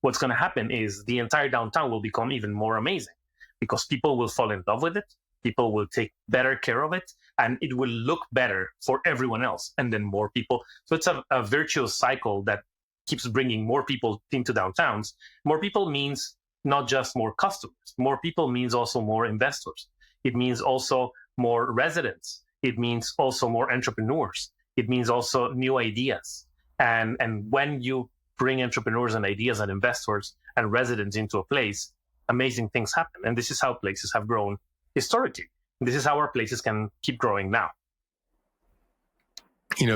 What's going to happen is the entire downtown will become even more amazing, because people will fall in love with it. People will take better care of it, and it will look better for everyone else. And then more people. So it's a virtuous cycle that keeps bringing more people into downtowns. More people means not just more customers. More people means also more investors. It means also more residents. It means also more entrepreneurs. It means also new ideas. And when you bring entrepreneurs and ideas and investors and residents into a place, amazing things happen. And this is how places have grown historically. This is how our places can keep growing now.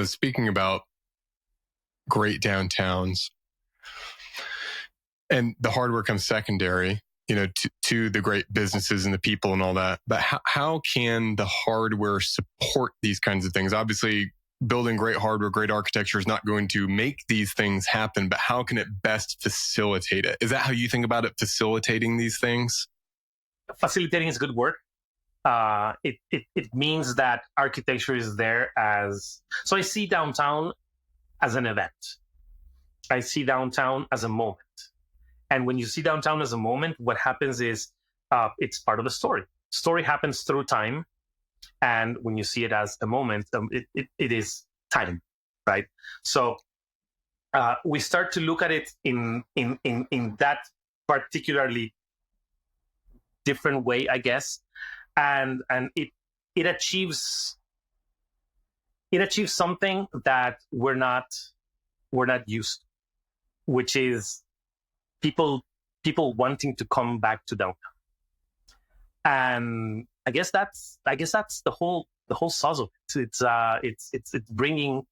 Speaking about great downtowns, and the hardware comes secondary, to the great businesses and the people and all that. But how can the hardware support these kinds of things? Obviously, building great hardware, great architecture is not going to make these things happen, but how can it best facilitate it? Is that how you think about it, facilitating these things? Facilitating is a good word. It means that architecture is there so I see downtown as an event. I see downtown as a moment. And when you see downtown as a moment, what happens is it's part of the story. Story happens through time. And when you see it as a moment, it is time, right? So we start to look at it in that particularly different way, I guess. And it achieves something that we're not used to, which is people wanting to come back to downtown. And I guess that's the whole sauce of it. It's bringing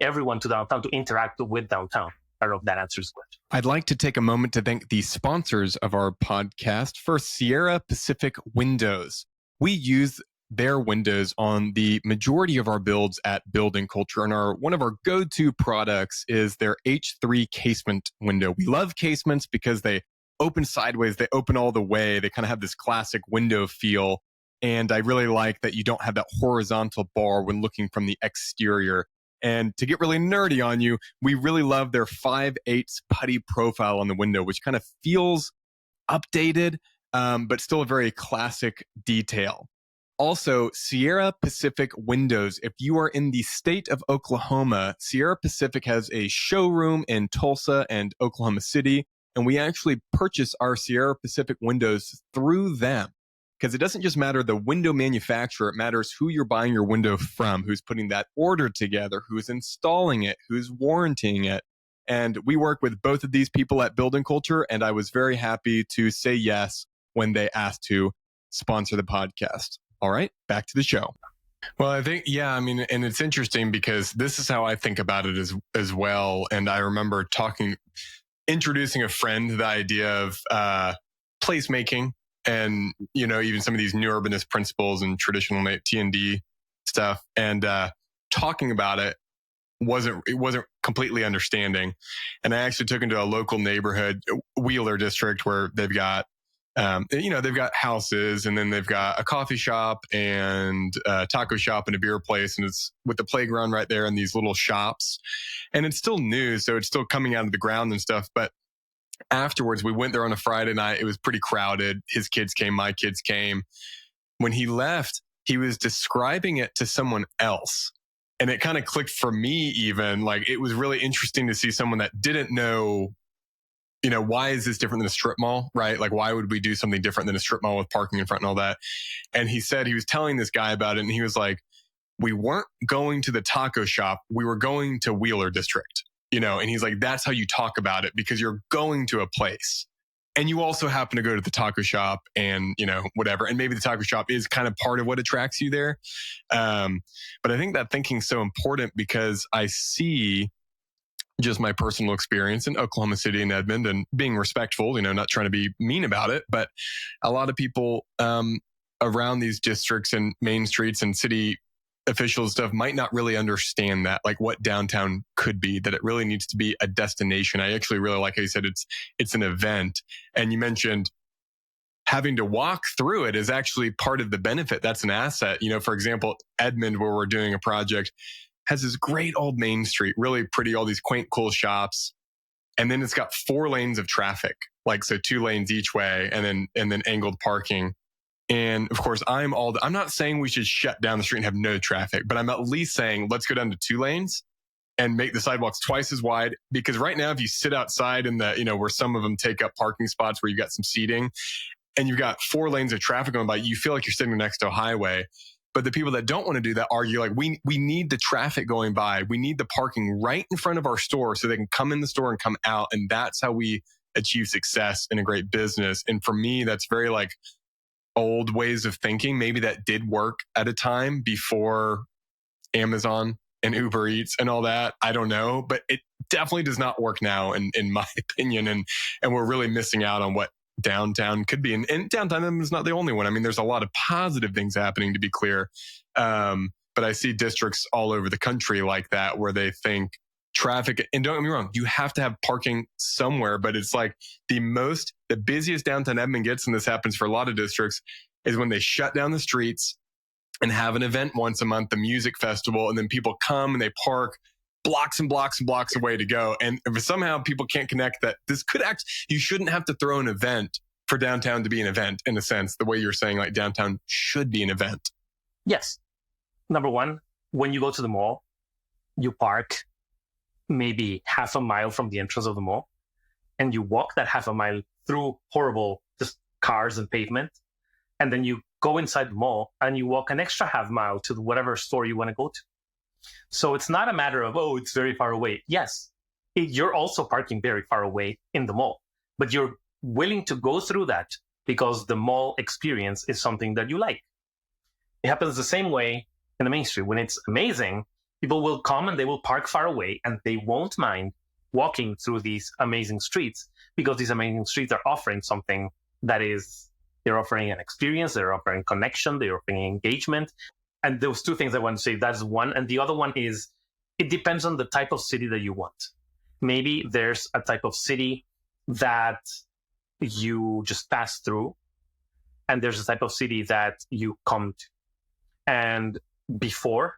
everyone to downtown to interact with downtown. I don't know if that answers the question. I'd like to take a moment to thank the sponsors of our podcast. First, Sierra Pacific Windows. We use their windows on the majority of our builds at Building Culture, and one of our go-to products is their H3 casement window. We love casements because they open sideways, they open all the way, they kind of have this classic window feel, and I really like that you don't have that horizontal bar when looking from the exterior. And to get really nerdy on you, we really love their 5/8 putty profile on the window, which kind of feels updated, but still a very classic detail. Also, Sierra Pacific Windows. If you are in the state of Oklahoma, Sierra Pacific has a showroom in Tulsa and Oklahoma City, and we actually purchase our Sierra Pacific windows through them. Because it doesn't just matter the window manufacturer, it matters who you're buying your window from, who's putting that order together, who's installing it, who's warranting it. And we work with both of these people at Building Culture, and I was very happy to say yes when they asked to sponsor the podcast. All right, back to the show. Well, I think, and it's interesting because this is how I think about it as well. And I remember introducing a friend to the idea of placemaking. And, even some of these new urbanist principles and traditional T&D stuff, and talking about it wasn't completely understanding. And I actually took him to a local neighborhood, Wheeler district, where they've got, they've got houses, and then they've got a coffee shop and a taco shop and a beer place. And it's with the playground right there and these little shops. And it's still new, so it's still coming out of the ground and stuff. But afterwards, we went there on a Friday night. It was pretty crowded. His kids came, my kids came. When he left, he was describing it to someone else. And it kind of clicked for me even. Like, it was really interesting to see someone that didn't know, why is this different than a strip mall, right? Like, why would we do something different than a strip mall with parking in front and all that? And he said, he was telling this guy about it, and he was like, we weren't going to the taco shop. We were going to Wheeler District. And he's like, that's how you talk about it, because you're going to a place and you also happen to go to the taco shop and, whatever. And maybe the taco shop is kind of part of what attracts you there. But I think that thinking is so important because I see just my personal experience in Oklahoma City and Edmond, and being respectful, not trying to be mean about it, but a lot of people around these districts and main streets and city officials stuff might not really understand that, like what downtown could be, that it really needs to be a destination. I actually really like how you said it's an event. And you mentioned having to walk through it is actually part of the benefit. That's an asset. For example, Edmond, where we're doing a project, has this great old main street, really pretty, all these quaint, cool shops. And then it's got 4 lanes of traffic. like, so 2 lanes each way and then angled parking. And of course, I'm not saying we should shut down the street and have no traffic, but I'm at least saying let's go down to 2 lanes and make the sidewalks twice as wide. Because right now, if you sit outside in the, where some of them take up parking spots where you've got some seating and you've got 4 lanes of traffic going by, you feel like you're sitting next to a highway. But the people that don't want to do that argue like, we need the traffic going by. We need the parking right in front of our store so they can come in the store and come out. And that's how we achieve success in a great business. And for me, that's very like old ways of thinking. Maybe that did work at a time before Amazon and Uber Eats and all that. I don't know, but it definitely does not work now in my opinion. And we're really missing out on what downtown could be. And downtown is not the only one. I mean, there's a lot of positive things happening, to be clear. But I see districts all over the country like that, where they think traffic, and don't get me wrong, you have to have parking somewhere, but it's like the busiest downtown Edmond gets, and this happens for a lot of districts, is when they shut down the streets and have an event once a month, the music festival, and then people come and they park blocks and blocks and blocks away to go. And if somehow people can't connect that this could you shouldn't have to throw an event for downtown to be an event, in a sense, the way you're saying like downtown should be an event. Yes. Number one, when you go to the mall, you park maybe half a mile from the entrance of the mall, and you walk that half a mile through horrible just cars and pavement. And then you go inside the mall and you walk an extra half mile to whatever store you want to go to. So it's not a matter of, oh, it's very far away. Yes, you're also parking very far away in the mall, but you're willing to go through that because the mall experience is something that you like. It happens the same way in the Main Street. When it's amazing, people will come and they will park far away and they won't mind walking through these amazing streets, because these amazing streets are offering something that is, they're offering an experience, they're offering connection, they're offering engagement. And those 2 things I want to say, that's one. And the other one is, it depends on the type of city that you want. Maybe there's a type of city that you just pass through, and there's a type of city that you come to. And even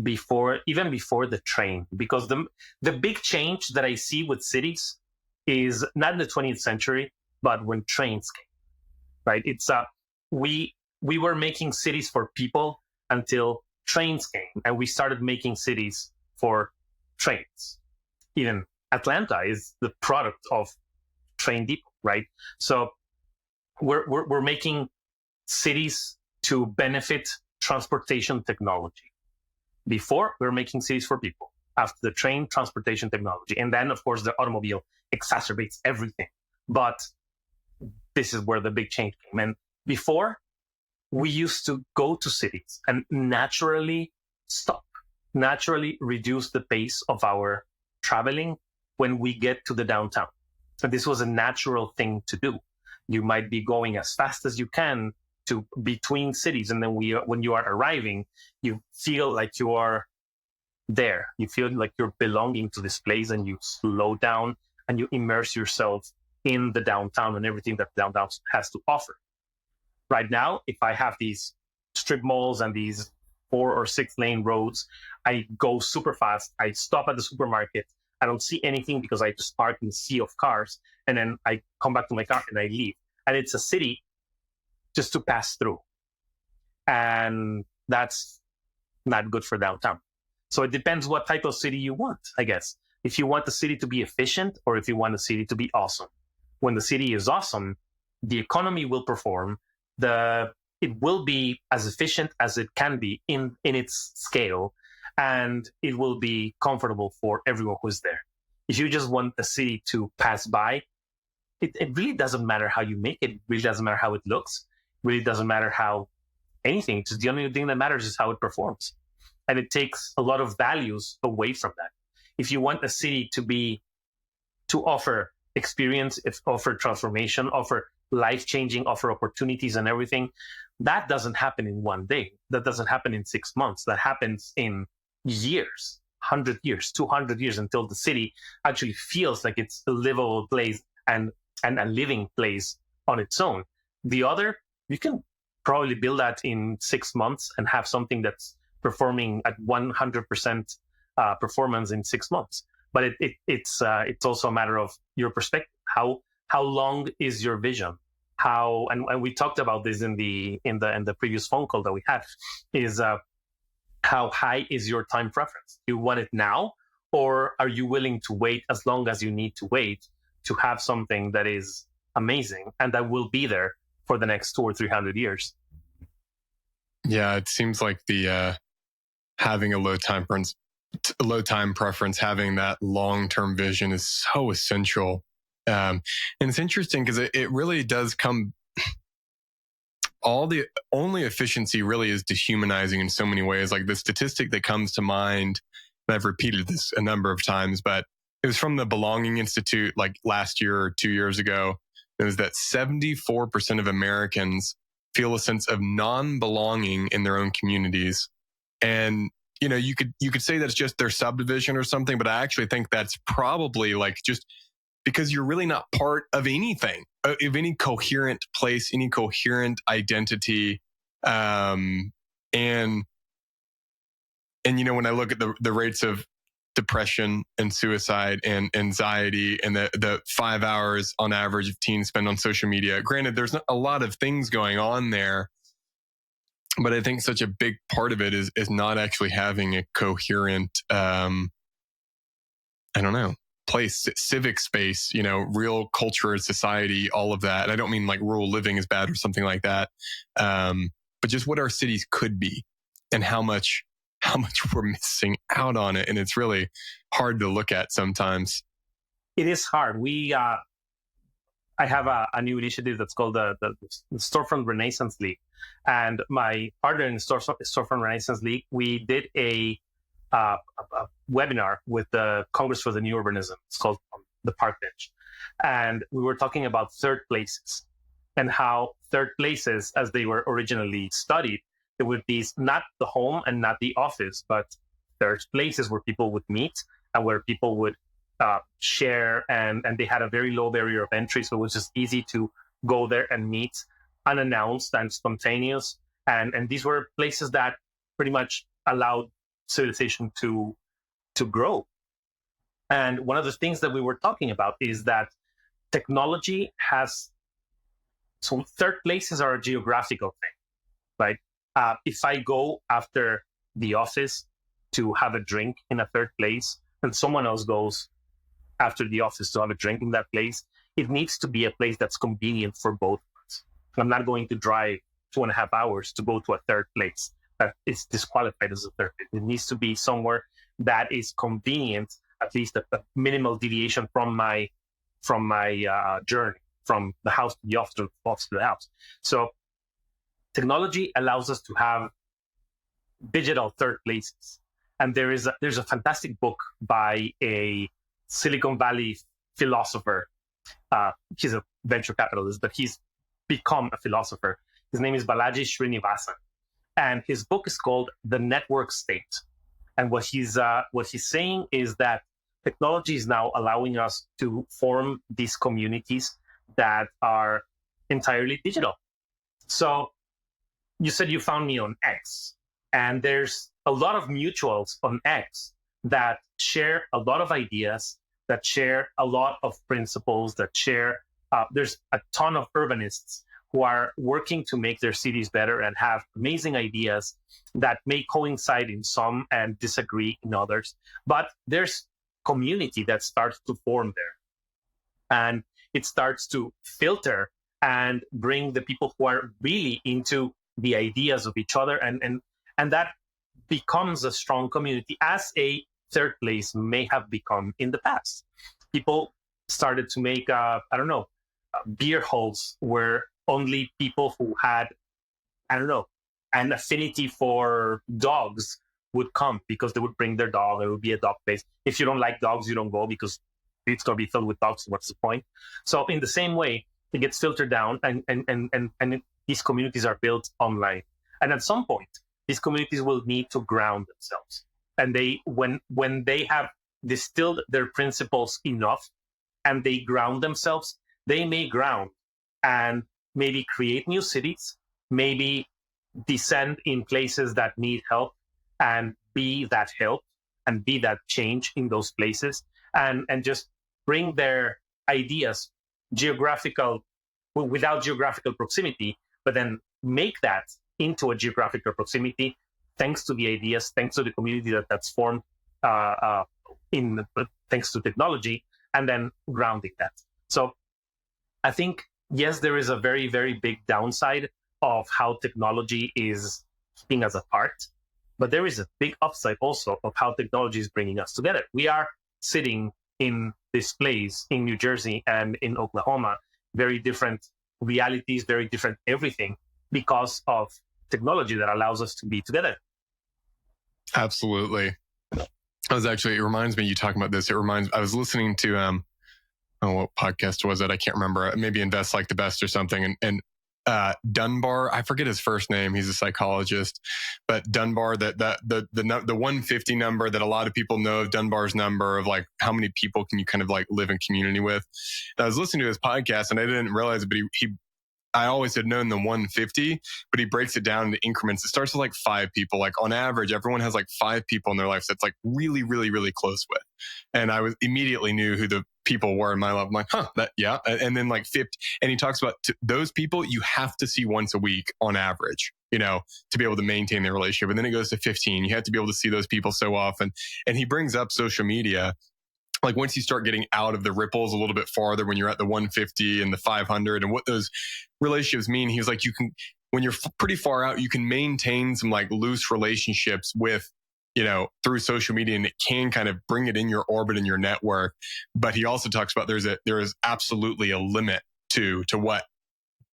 before the train, because the big change that I see with cities is not in the 20th century, but when trains came, right? It's we were making cities for people until trains came, and we started making cities for trains. Even Atlanta is the product of train depot, right? So we're making cities to benefit transportation technology. Before, we were making cities for people. After the train, transportation technology. And then, of course, the automobile exacerbates everything. But this is where the big change came. And before, we used to go to cities and naturally reduce the pace of our traveling when we get to the downtown. So this was a natural thing to do. You might be going as fast as you can to between cities, and then when you are arriving, you feel like you are there. You feel like you're belonging to this place, and you slow down and you immerse yourself in the downtown and everything that downtown has to offer. Right now, if I have these strip malls and these 4 or 6 lane roads, I go super fast. I stop at the supermarket. I don't see anything because I just park in a sea of cars, and then I come back to my car and I leave. And it's a city just to pass through. And that's not good for downtown. So it depends what type of city you want, I guess. If you want the city to be efficient, or if you want the city to be awesome. When the city is awesome, the economy will perform. It will be as efficient as it can be in its scale, and it will be comfortable for everyone who's there. If you just want the city to pass by, it really doesn't matter how you make it. It really doesn't matter how it looks. It really doesn't matter how anything. Just the only thing that matters is how it performs. And it takes a lot of values away from that. If you want a city to offer experience, offer transformation, offer life-changing, offer opportunities and everything, that doesn't happen in one day. That doesn't happen in 6 months. That happens in years, 100 years, 200 years, until the city actually feels like it's a livable place and a living place on its own. The other, you can probably build that in 6 months and have something that's performing at 100% performance in 6 months. But it's also a matter of your perspective. How how long is your vision? How, and we talked about this in the previous phone call that we had, is how high is your time preference? Do you want it now, or are you willing to wait as long as you need to wait to have something that is amazing and that will be there for the next 200 or 300 years? Yeah, it seems like the having a low time preference, having that long-term vision is so essential. And it's interesting because it really does come. All the only efficiency really is dehumanizing in so many ways. Like the statistic that comes to mind, and I've repeated this a number of times, but it was from the Belonging Institute like last year or 2 years ago. It was that 74% of Americans feel a sense of non-belonging in their own communities. And, you know, you could say that's just their subdivision or something, but I actually think that's probably like just because you're really not part of anything, of any coherent place, any coherent identity. And you know, when I look at the rates of depression and suicide and anxiety and the 5 hours on average of teens spend on social media, granted, there's not a lot of things going on there, but I think such a big part of it is not actually having a coherent, I don't know, place, civic space, you know, real culture, society, all of that. And I don't mean like rural living is bad or something like that. But just what our cities could be and how much we're missing out on it. And it's really hard to look at sometimes. It is hard. I have a new initiative that's called the Storefront Renaissance League. And my partner in Storefront Renaissance League, we did a webinar with the Congress for the New Urbanism. It's called the Park Bench. And we were talking about third places and how third places, as they were originally studied, it would be not the home and not the office, but third places where people would meet and where people would share, and they had a very low barrier of entry. So it was just easy to go there and meet unannounced and spontaneous. And these were places that pretty much allowed civilization to grow. And one of the things that we were talking about is that technology has, so third places are a geographical thing, right? If I go after the office to have a drink in a third place and someone else goes after the office to have a drink in that place, it needs to be a place that's convenient for both of us. I'm not going to drive 2.5 hours to go to a third place that is disqualified as a third place. It needs to be somewhere that is convenient, at least a minimal deviation from my journey from the house to the office, to the office to the house. So technology allows us to have digital third places. And there's a fantastic book by a Silicon Valley philosopher. He's a venture capitalist, but he's become a philosopher. His name is Balaji Srinivasan. And his book is called The Network State. And what he's saying is that technology is now allowing us to form these communities that are entirely digital. So you said you found me on X, and there's a lot of mutuals on X that share a lot of ideas, that share a lot of principles, that share, there's a ton of urbanists who are working to make their cities better and have amazing ideas that may coincide in some and disagree in others. But there's community that starts to form there. And it starts to filter and bring the people who are really into the ideas of each other. And that becomes a strong community, as a third place may have become in the past. People started to make, beer halls where only people who had, an affinity for dogs would come because they would bring their dog. It would be a dog place. If you don't like dogs, you don't go because it's going to be filled with dogs. What's the point? So in the same way, it gets filtered down and these communities are built online. And at some point, these communities will need to ground themselves. And when they have distilled their principles enough and they ground themselves, they may ground and maybe create new cities, maybe descend in places that need help and be that help and be that change in those places, and just bring their ideas without geographical proximity, but then make that into a geographical proximity thanks to the ideas, thanks to the community that's formed thanks to technology, and then grounding that. So I think, yes, there is a very, very big downside of how technology is keeping us apart, but there is a big upside also of how technology is bringing us together. We are sitting in this place in New Jersey and in Oklahoma, very different realities, very different everything, because of technology that allows us to be together. Absolutely. It reminds me, you talking about this, I was listening to, what podcast was it? I can't remember. Maybe Invest Like the Best or something. And Dunbar, I forget his first name. He's a psychologist, but Dunbar, the 150 number that a lot of people know of, Dunbar's number of like how many people can you kind of like live in community with. And I was listening to his podcast and I didn't realize it, but I always had known the 150, but he breaks it down into increments. It starts with like 5 people. Like on average, everyone has like 5 people in their life that's like really, really, really close with. And I immediately knew who the people were in my life. I'm like, yeah. And then like 50. And he talks about those people you have to see once a week on average, to be able to maintain their relationship. And then it goes to 15. You have to be able to see those people so often. And he brings up social media. Like once you start getting out of the ripples a little bit farther, when you're at the 150 and the 500 and what those relationships mean, he was like, when you're pretty far out, you can maintain some like loose relationships with, through social media, and it can kind of bring it in your orbit and your network. But he also talks about there is absolutely a limit to what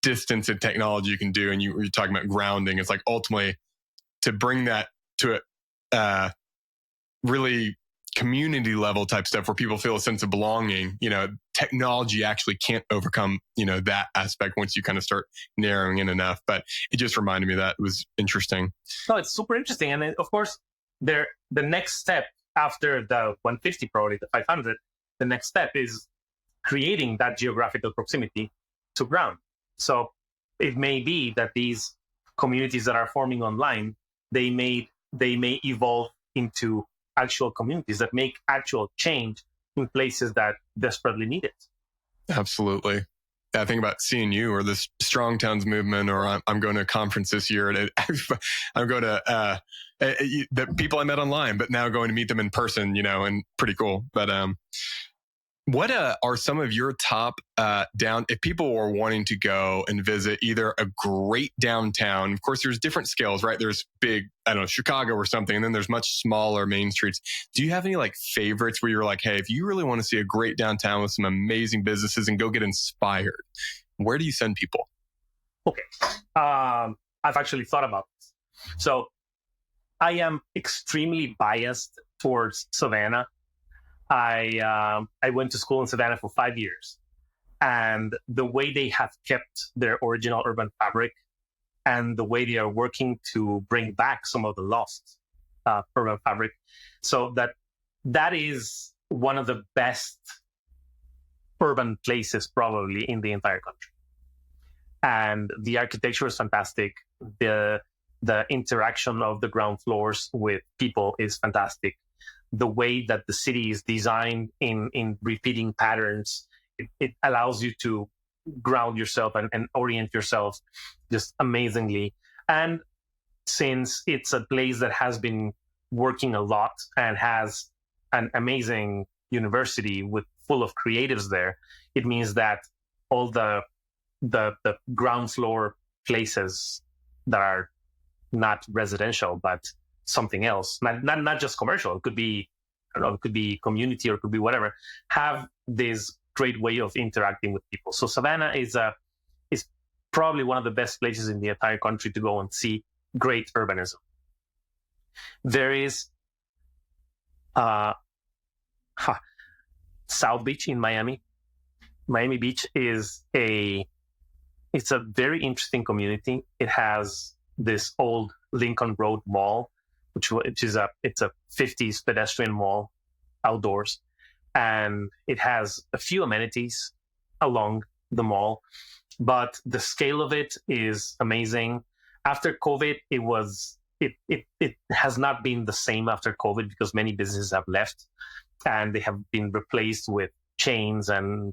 distance and technology you can do. And you're talking about grounding. It's like ultimately to bring that to a really community level type stuff where people feel a sense of belonging, technology actually can't overcome, that aspect once you kind of start narrowing in enough. But it just reminded me that it was interesting. No, it's super interesting. And then, of course, the next step after the 150, probably the 500, the next step is creating that geographical proximity to ground. So it may be that these communities that are forming online, they may evolve into actual communities that make actual change in places that desperately need it. Absolutely. I think about seeing you or this Strong Towns movement, or I'm going to a conference this year. And I'm going to the people I met online, but now going to meet them in person, and pretty cool. But what are some of your top if people were wanting to go and visit either a great downtown? Of course, there's different scales, right? There's big, Chicago or something, and then there's much smaller main streets. Do you have any like favorites where you're like, hey, if you really want to see a great downtown with some amazing businesses and go get inspired, where do you send people? Okay, I've actually thought about this. So I am extremely biased towards Savannah. I went to school in Savannah for 5 years, and the way they have kept their original urban fabric and the way they are working to bring back some of the lost urban fabric, so that is one of the best urban places probably in the entire country. And the architecture is fantastic. The interaction of the ground floors with people is fantastic. The way that the city is designed in repeating patterns, it allows you to ground yourself and orient yourself just amazingly. And since it's a place that has been working a lot and has an amazing university full of creatives there, it means that all the ground floor places that are not residential but something else, not just commercial, it could be, it could be community or it could be whatever, have this great way of interacting with people. So Savannah is probably one of the best places in the entire country to go and see great urbanism. There is South Beach in Miami. Miami Beach it's a very interesting community. It has this old Lincoln Road Mall, which is it's a 50s pedestrian mall outdoors, and it has a few amenities along the mall, but the scale of it is amazing. After COVID, it has not been the same after COVID because many businesses have left and they have been replaced with chains and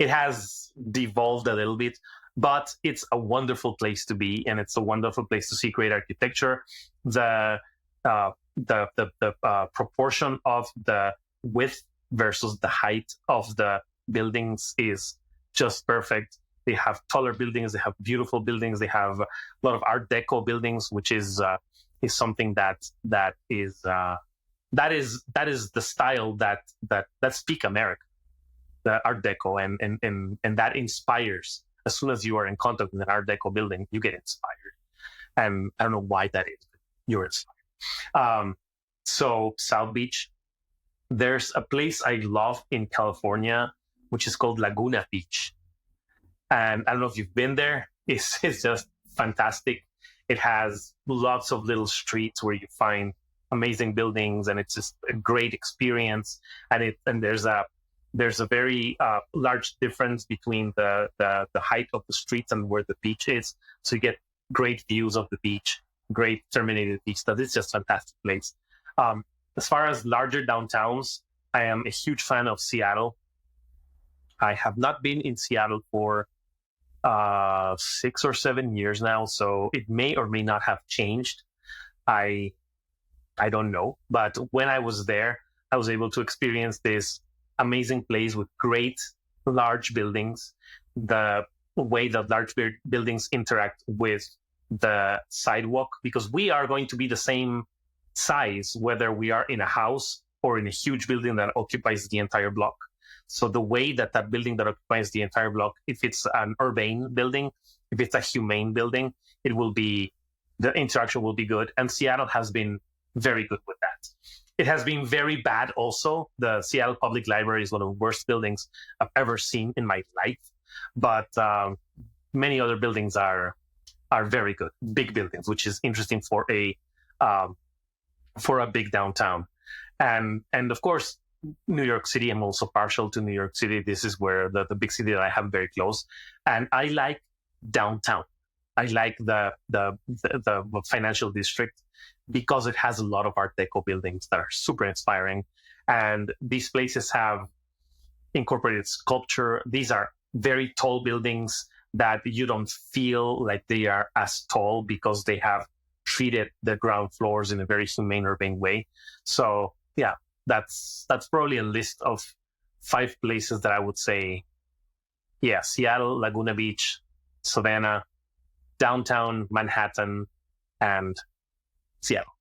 it has devolved a little bit, but it's a wonderful place to be, and it's a wonderful place to see great architecture. The proportion of the width versus the height of the buildings is just perfect. They have taller buildings, they have beautiful buildings, they have a lot of Art Deco buildings, which is something that is the style that speak America, the Art Deco, and that inspires. As soon as you are in contact with an Art Deco building, you get inspired, and I don't know why that is, but you're inspired. So South Beach, there's a place I love in California, which is called Laguna Beach. And I don't know if you've been there. It's just fantastic. It has lots of little streets where you find amazing buildings, and it's just a great experience. And there's a very large difference between the height of the streets and where the beach is. So you get great views of the beach, great terminated beach. That is just a fantastic place. As far as larger downtowns, I am a huge fan of Seattle. I have not been in Seattle for 6 or 7 years now, so it may or may not have changed. I don't know, but when I was there, I was able to experience this amazing place with great large buildings. The way that large buildings interact with the sidewalk, because we are going to be the same size whether we are in a house or in a huge building that occupies the entire block. So the way that building that occupies the entire block, if it's an urbane building, if it's a humane building, the interaction will be good. And Seattle has been very good with that. It has been very bad also. The Seattle Public Library is one of the worst buildings I've ever seen in my life. But many other buildings are very good, big buildings, which is interesting for a big downtown. And of course, New York City, I'm also partial to New York City. This is where the big city that I have very close. And I like downtown. I like the financial district because it has a lot of Art Deco buildings that are super inspiring. And these places have incorporated sculpture. These are very tall buildings that you don't feel like they are as tall because they have treated the ground floors in a very humane, urbane way. So yeah, that's probably a list of 5 places that I would say, yeah, Seattle, Laguna Beach, Savannah, downtown Manhattan, and Seattle.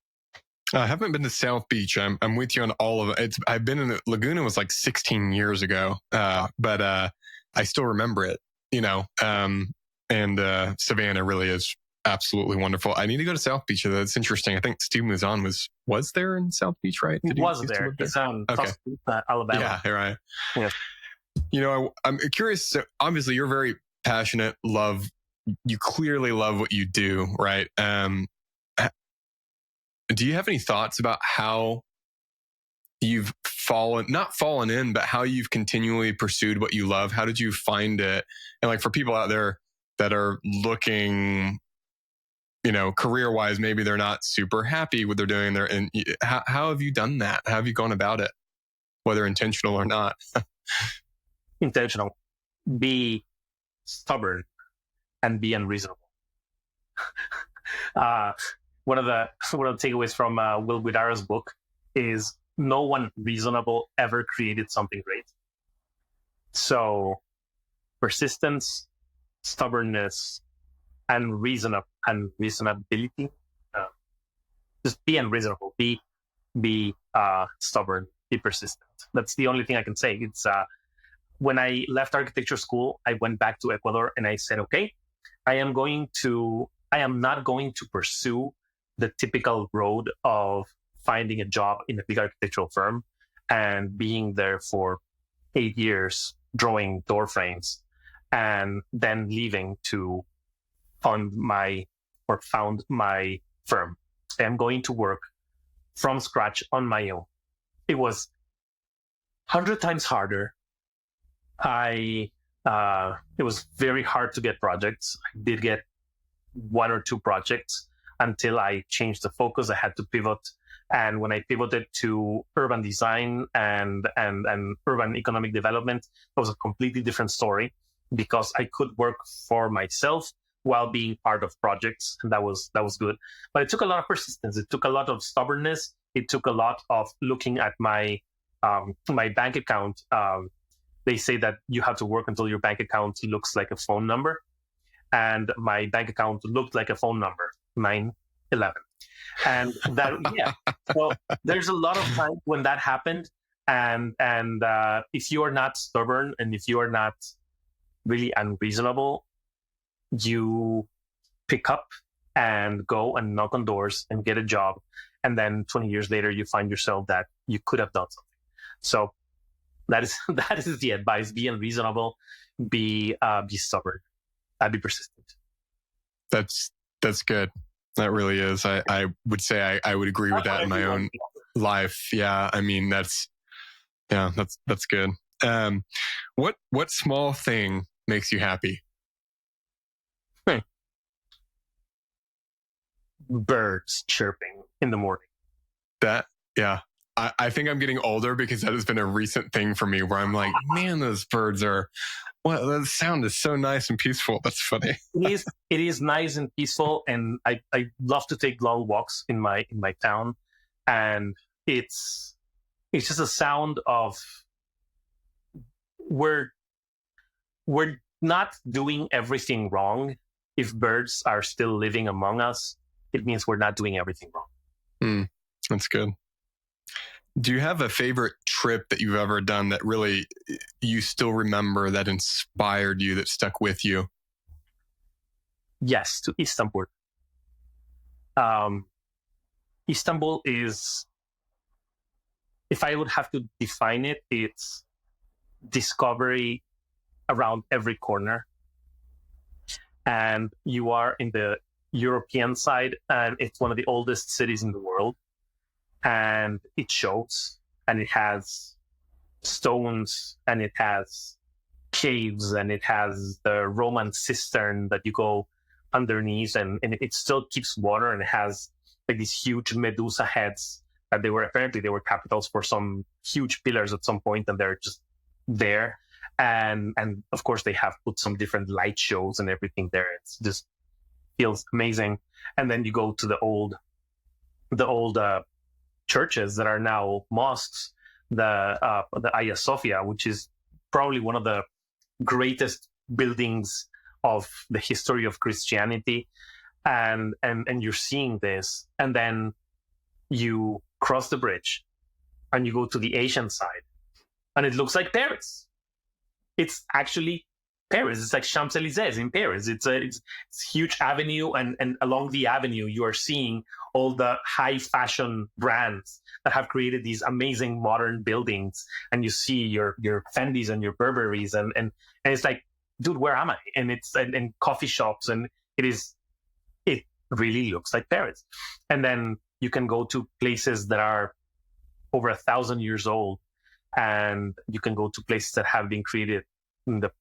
I haven't been to South Beach. I'm with you on all of it. I've been in Laguna was like 16 years ago, but I still remember it. And Savannah really is absolutely wonderful. I need to go to South Beach. That's interesting. I think Steve Mouzon was there in South Beach, right? He was there. He's on Alabama. Yeah, right. Yeah. I'm curious. So obviously, you're very passionate. You clearly love what you do, right? Do you have any thoughts about how you've not fallen in, but how you've continually pursued what you love? How did you find it? And like for people out there that are looking, career-wise, maybe they're not super happy with what they're doing there. And how have you done that? How have you gone about it, whether intentional or not? Intentional. Be stubborn and be unreasonable. One of the takeaways from Will Guidara's book is no one reasonable ever created something great. So persistence, stubbornness, and reasonability. Just be unreasonable. Be stubborn. Be persistent. That's the only thing I can say. It's when I left architecture school, I went back to Ecuador and I said, okay, I am not going to pursue the typical road of finding a job in a big architectural firm and being there for 8 years drawing door frames and then leaving to found my firm. I am going to work from scratch on my own. It was 100 times harder. It was very hard to get projects. I did get 1 or 2 projects until I changed the focus. I had to pivot And when I pivoted to urban design and urban economic development, it was a completely different story because I could work for myself while being part of projects, and that was good. But it took a lot of persistence. It took a lot of stubbornness. It took a lot of looking at my bank account. They say that you have to work until your bank account looks like a phone number, and my bank account looked like a phone number, 911. And that, yeah. So there's a lot of time when that happened, and if you are not stubborn and if you are not really unreasonable, you pick up and go and knock on doors and get a job, and then 20 years later you find yourself that you could have done something. So that is the advice: be unreasonable, be stubborn, be persistent. That's good. That really is. I would say I would agree with that in my own life. Yeah, I mean that's good. What small thing makes you happy? Birds chirping in the morning. I think I'm getting older because that has been a recent thing for me where I'm like, man, those birds are, well, the sound is so nice and peaceful. That's funny. It is nice and peaceful. And I love to take long walks in my town. And it's just a sound of we're not doing everything wrong. If birds are still living among us, it means we're not doing everything wrong. That's good. Do you have a favorite trip that you've ever done that really you still remember, that inspired you, that stuck with you? Yes, to Istanbul. Istanbul is, if I would have to define it, it's discovery around every corner. And you are in the European side, and it's one of the oldest cities in the world. And it shows, and it has stones, and it has caves, and it has the Roman cistern that you go underneath, and it still keeps water, and it has like these huge Medusa heads that they were capitals for some huge pillars at some point, and they're just there. And of course they have put some different light shows and everything there. It's just feels amazing. And then you go to the old churches that are now mosques, the Hagia Sophia, which is probably one of the greatest buildings of the history of Christianity, and you're seeing this, and then you cross the bridge and you go to the Asian side, and it looks like Paris. It's actually Paris. It's like Champs-Élysées in Paris. It's a huge avenue, and along the avenue you are seeing all the high fashion brands that have created these amazing modern buildings, and you see your Fendis and your Burberrys, and it's like, dude, where am I? And it's and coffee shops, and it really looks like Paris. And then you can go to places that are over 1,000 years old, and you can go to places that have been created in the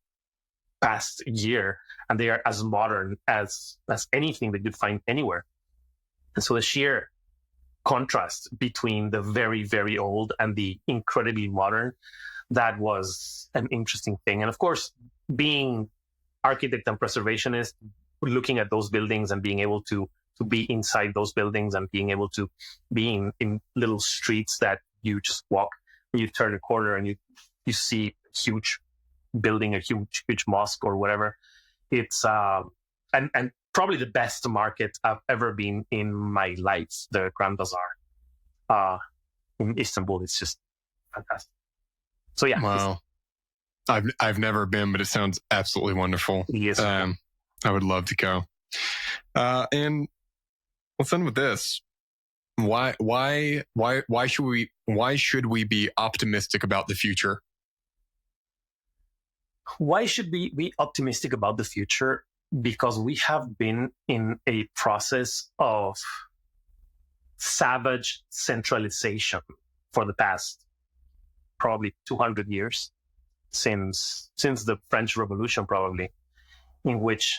past year, and they are as modern as anything that you'd find anywhere. And so the sheer contrast between the very, very old and the incredibly modern, that was an interesting thing. And of course, being architect and preservationist, looking at those buildings and being able to be inside those buildings, and being able to be in little streets that you just walk, and you turn a corner and you see a huge building, a huge mosque or whatever. It's and probably the best market I've ever been in my life, the Grand Bazaar in Istanbul. It's just fantastic. So yeah. Wow. I've never been, but it sounds absolutely wonderful. Yes. I would love to go. And let's end with this. Why should we be optimistic about the future? Why should we be optimistic about the future? Because we have been in a process of savage centralization for the past probably 200 years, since the French Revolution, probably, in which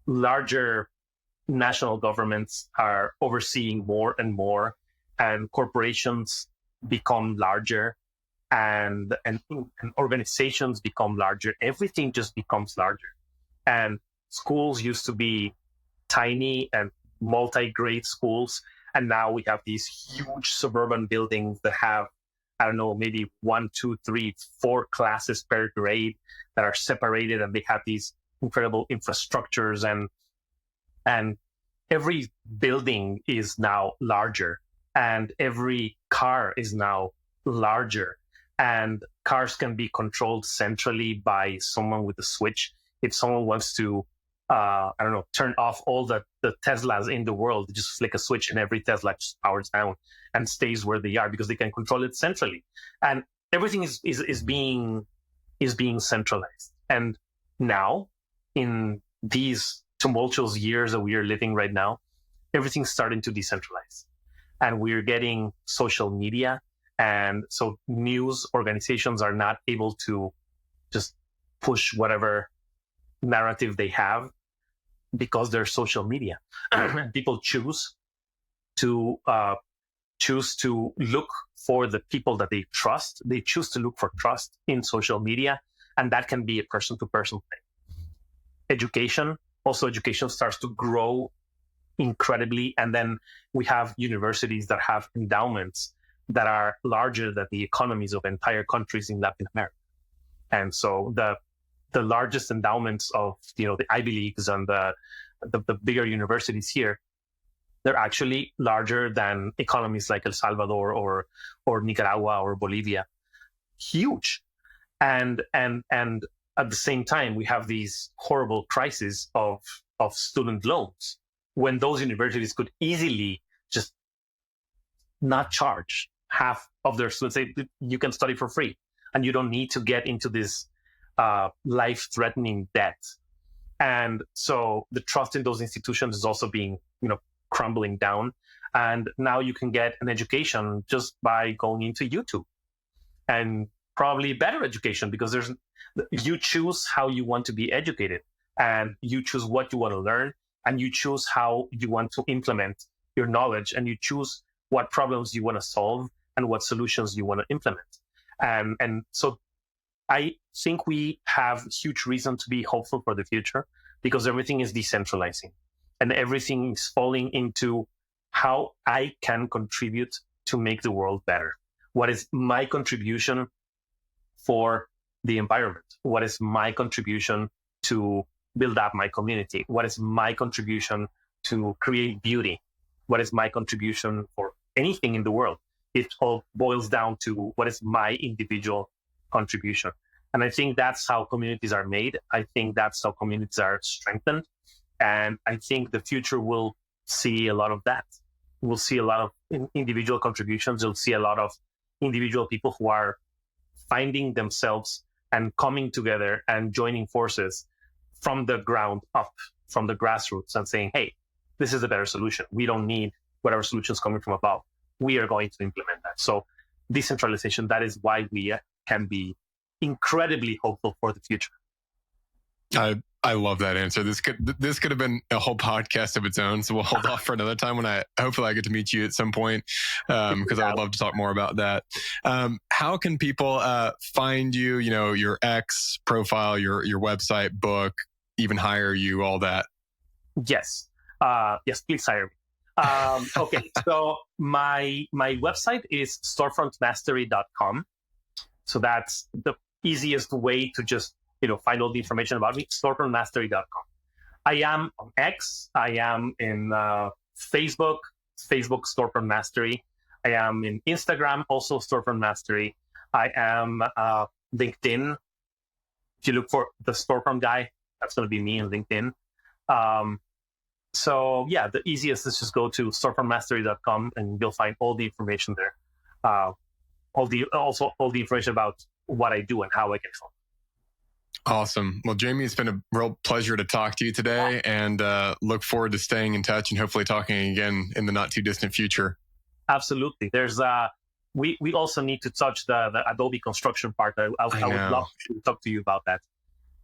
larger national governments are overseeing more and more, and corporations become larger, and organizations become larger. Everything just becomes larger. And schools used to be tiny and multi-grade schools, and now we have these huge suburban buildings that have, I don't know, maybe 1, 2, 3, 4 classes per grade that are separated, and they have these incredible infrastructures, and every building is now larger, and every car is now larger, and cars can be controlled centrally by someone with a switch. If someone wants to, I don't know, turn off all the Teslas in the world, just flick a switch and every Tesla just powers down and stays where they are because they can control it centrally. And everything is being centralized. And now, in these tumultuous years that we are living right now, everything's starting to decentralize. And we're getting social media. And so news organizations are not able to just push whatever narrative they have because there's social media. People choose to look for the people that they trust. They choose to look for trust in social media, and that can be a person-to-person thing. Education starts to grow incredibly, and then we have universities that have endowments that are larger than the economies of entire countries in Latin America. And so the largest endowments of the Ivy Leagues and the bigger universities here, they're actually larger than economies like El Salvador or Nicaragua or Bolivia. Huge. And at the same time, we have these horrible crises of student loans when those universities could easily just not charge half of their students. Say, you can study for free and you don't need to get into this life-threatening debt. And so the trust in those institutions is also being, crumbling down. And now you can get an education just by going into YouTube, and probably better education because you choose how you want to be educated, and you choose what you want to learn, and you choose how you want to implement your knowledge, and you choose what problems you want to solve and what solutions you want to implement. And so I think we have huge reason to be hopeful for the future because everything is decentralizing and everything is falling into how I can contribute to make the world better. What is my contribution for the environment? What is my contribution to build up my community? What is my contribution to create beauty? What is my contribution for anything in the world? It all boils down to what is my individual contribution. And I think that's how communities are made. I think that's how communities are strengthened. And I think the future will see a lot of that. We'll see a lot of individual contributions. You'll see a lot of individual people who are finding themselves and coming together and joining forces from the ground up, from the grassroots, and saying, hey, this is a better solution. We don't need whatever solution is coming from above. We are going to implement that. So decentralization, that is why we can be incredibly hopeful for the future. I love that answer. This could have been a whole podcast of its own. So we'll hold off for another time when hopefully I get to meet you at some point because I would love to talk more about that. How can people find you? Your X profile, your website, book, even hire you, all that. Yes, please hire me. Okay, so my website is storefrontmastery.com. So that's the easiest way to just find all the information about me, storefrontmastery.com. I am on X. I am in Facebook Storefront Mastery. I am in Instagram, also Storefront Mastery. I am LinkedIn. If you look for the Storefront guy, that's going to be me in LinkedIn. So yeah, the easiest is just go to storefrontmastery.com and you'll find all the information there. All the information about what I do and how I can help. Awesome. Well, Jaime, it's been a real pleasure to talk to you today, and look forward to staying in touch and hopefully talking again in the not too distant future. Absolutely. There's we also need to touch the Adobe construction part. I would love to talk to you about that.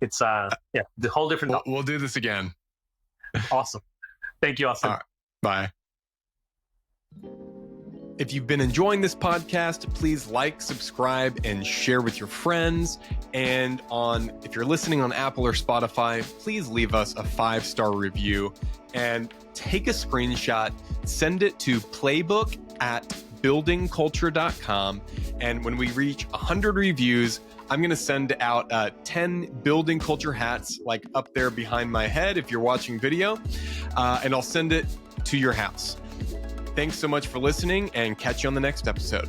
It's the whole different. We'll do this again. Awesome. Thank you, Austin. Right. Bye. If you've been enjoying this podcast, please like, subscribe, and share with your friends. And if you're listening on Apple or Spotify, please leave us a 5-star review and take a screenshot, send it to playbook@buildingculture.com. And when we reach 100 reviews, I'm going to send out 10 building culture hats, like up there behind my head if you're watching video, and I'll send it to your house. Thanks so much for listening, and catch you on the next episode.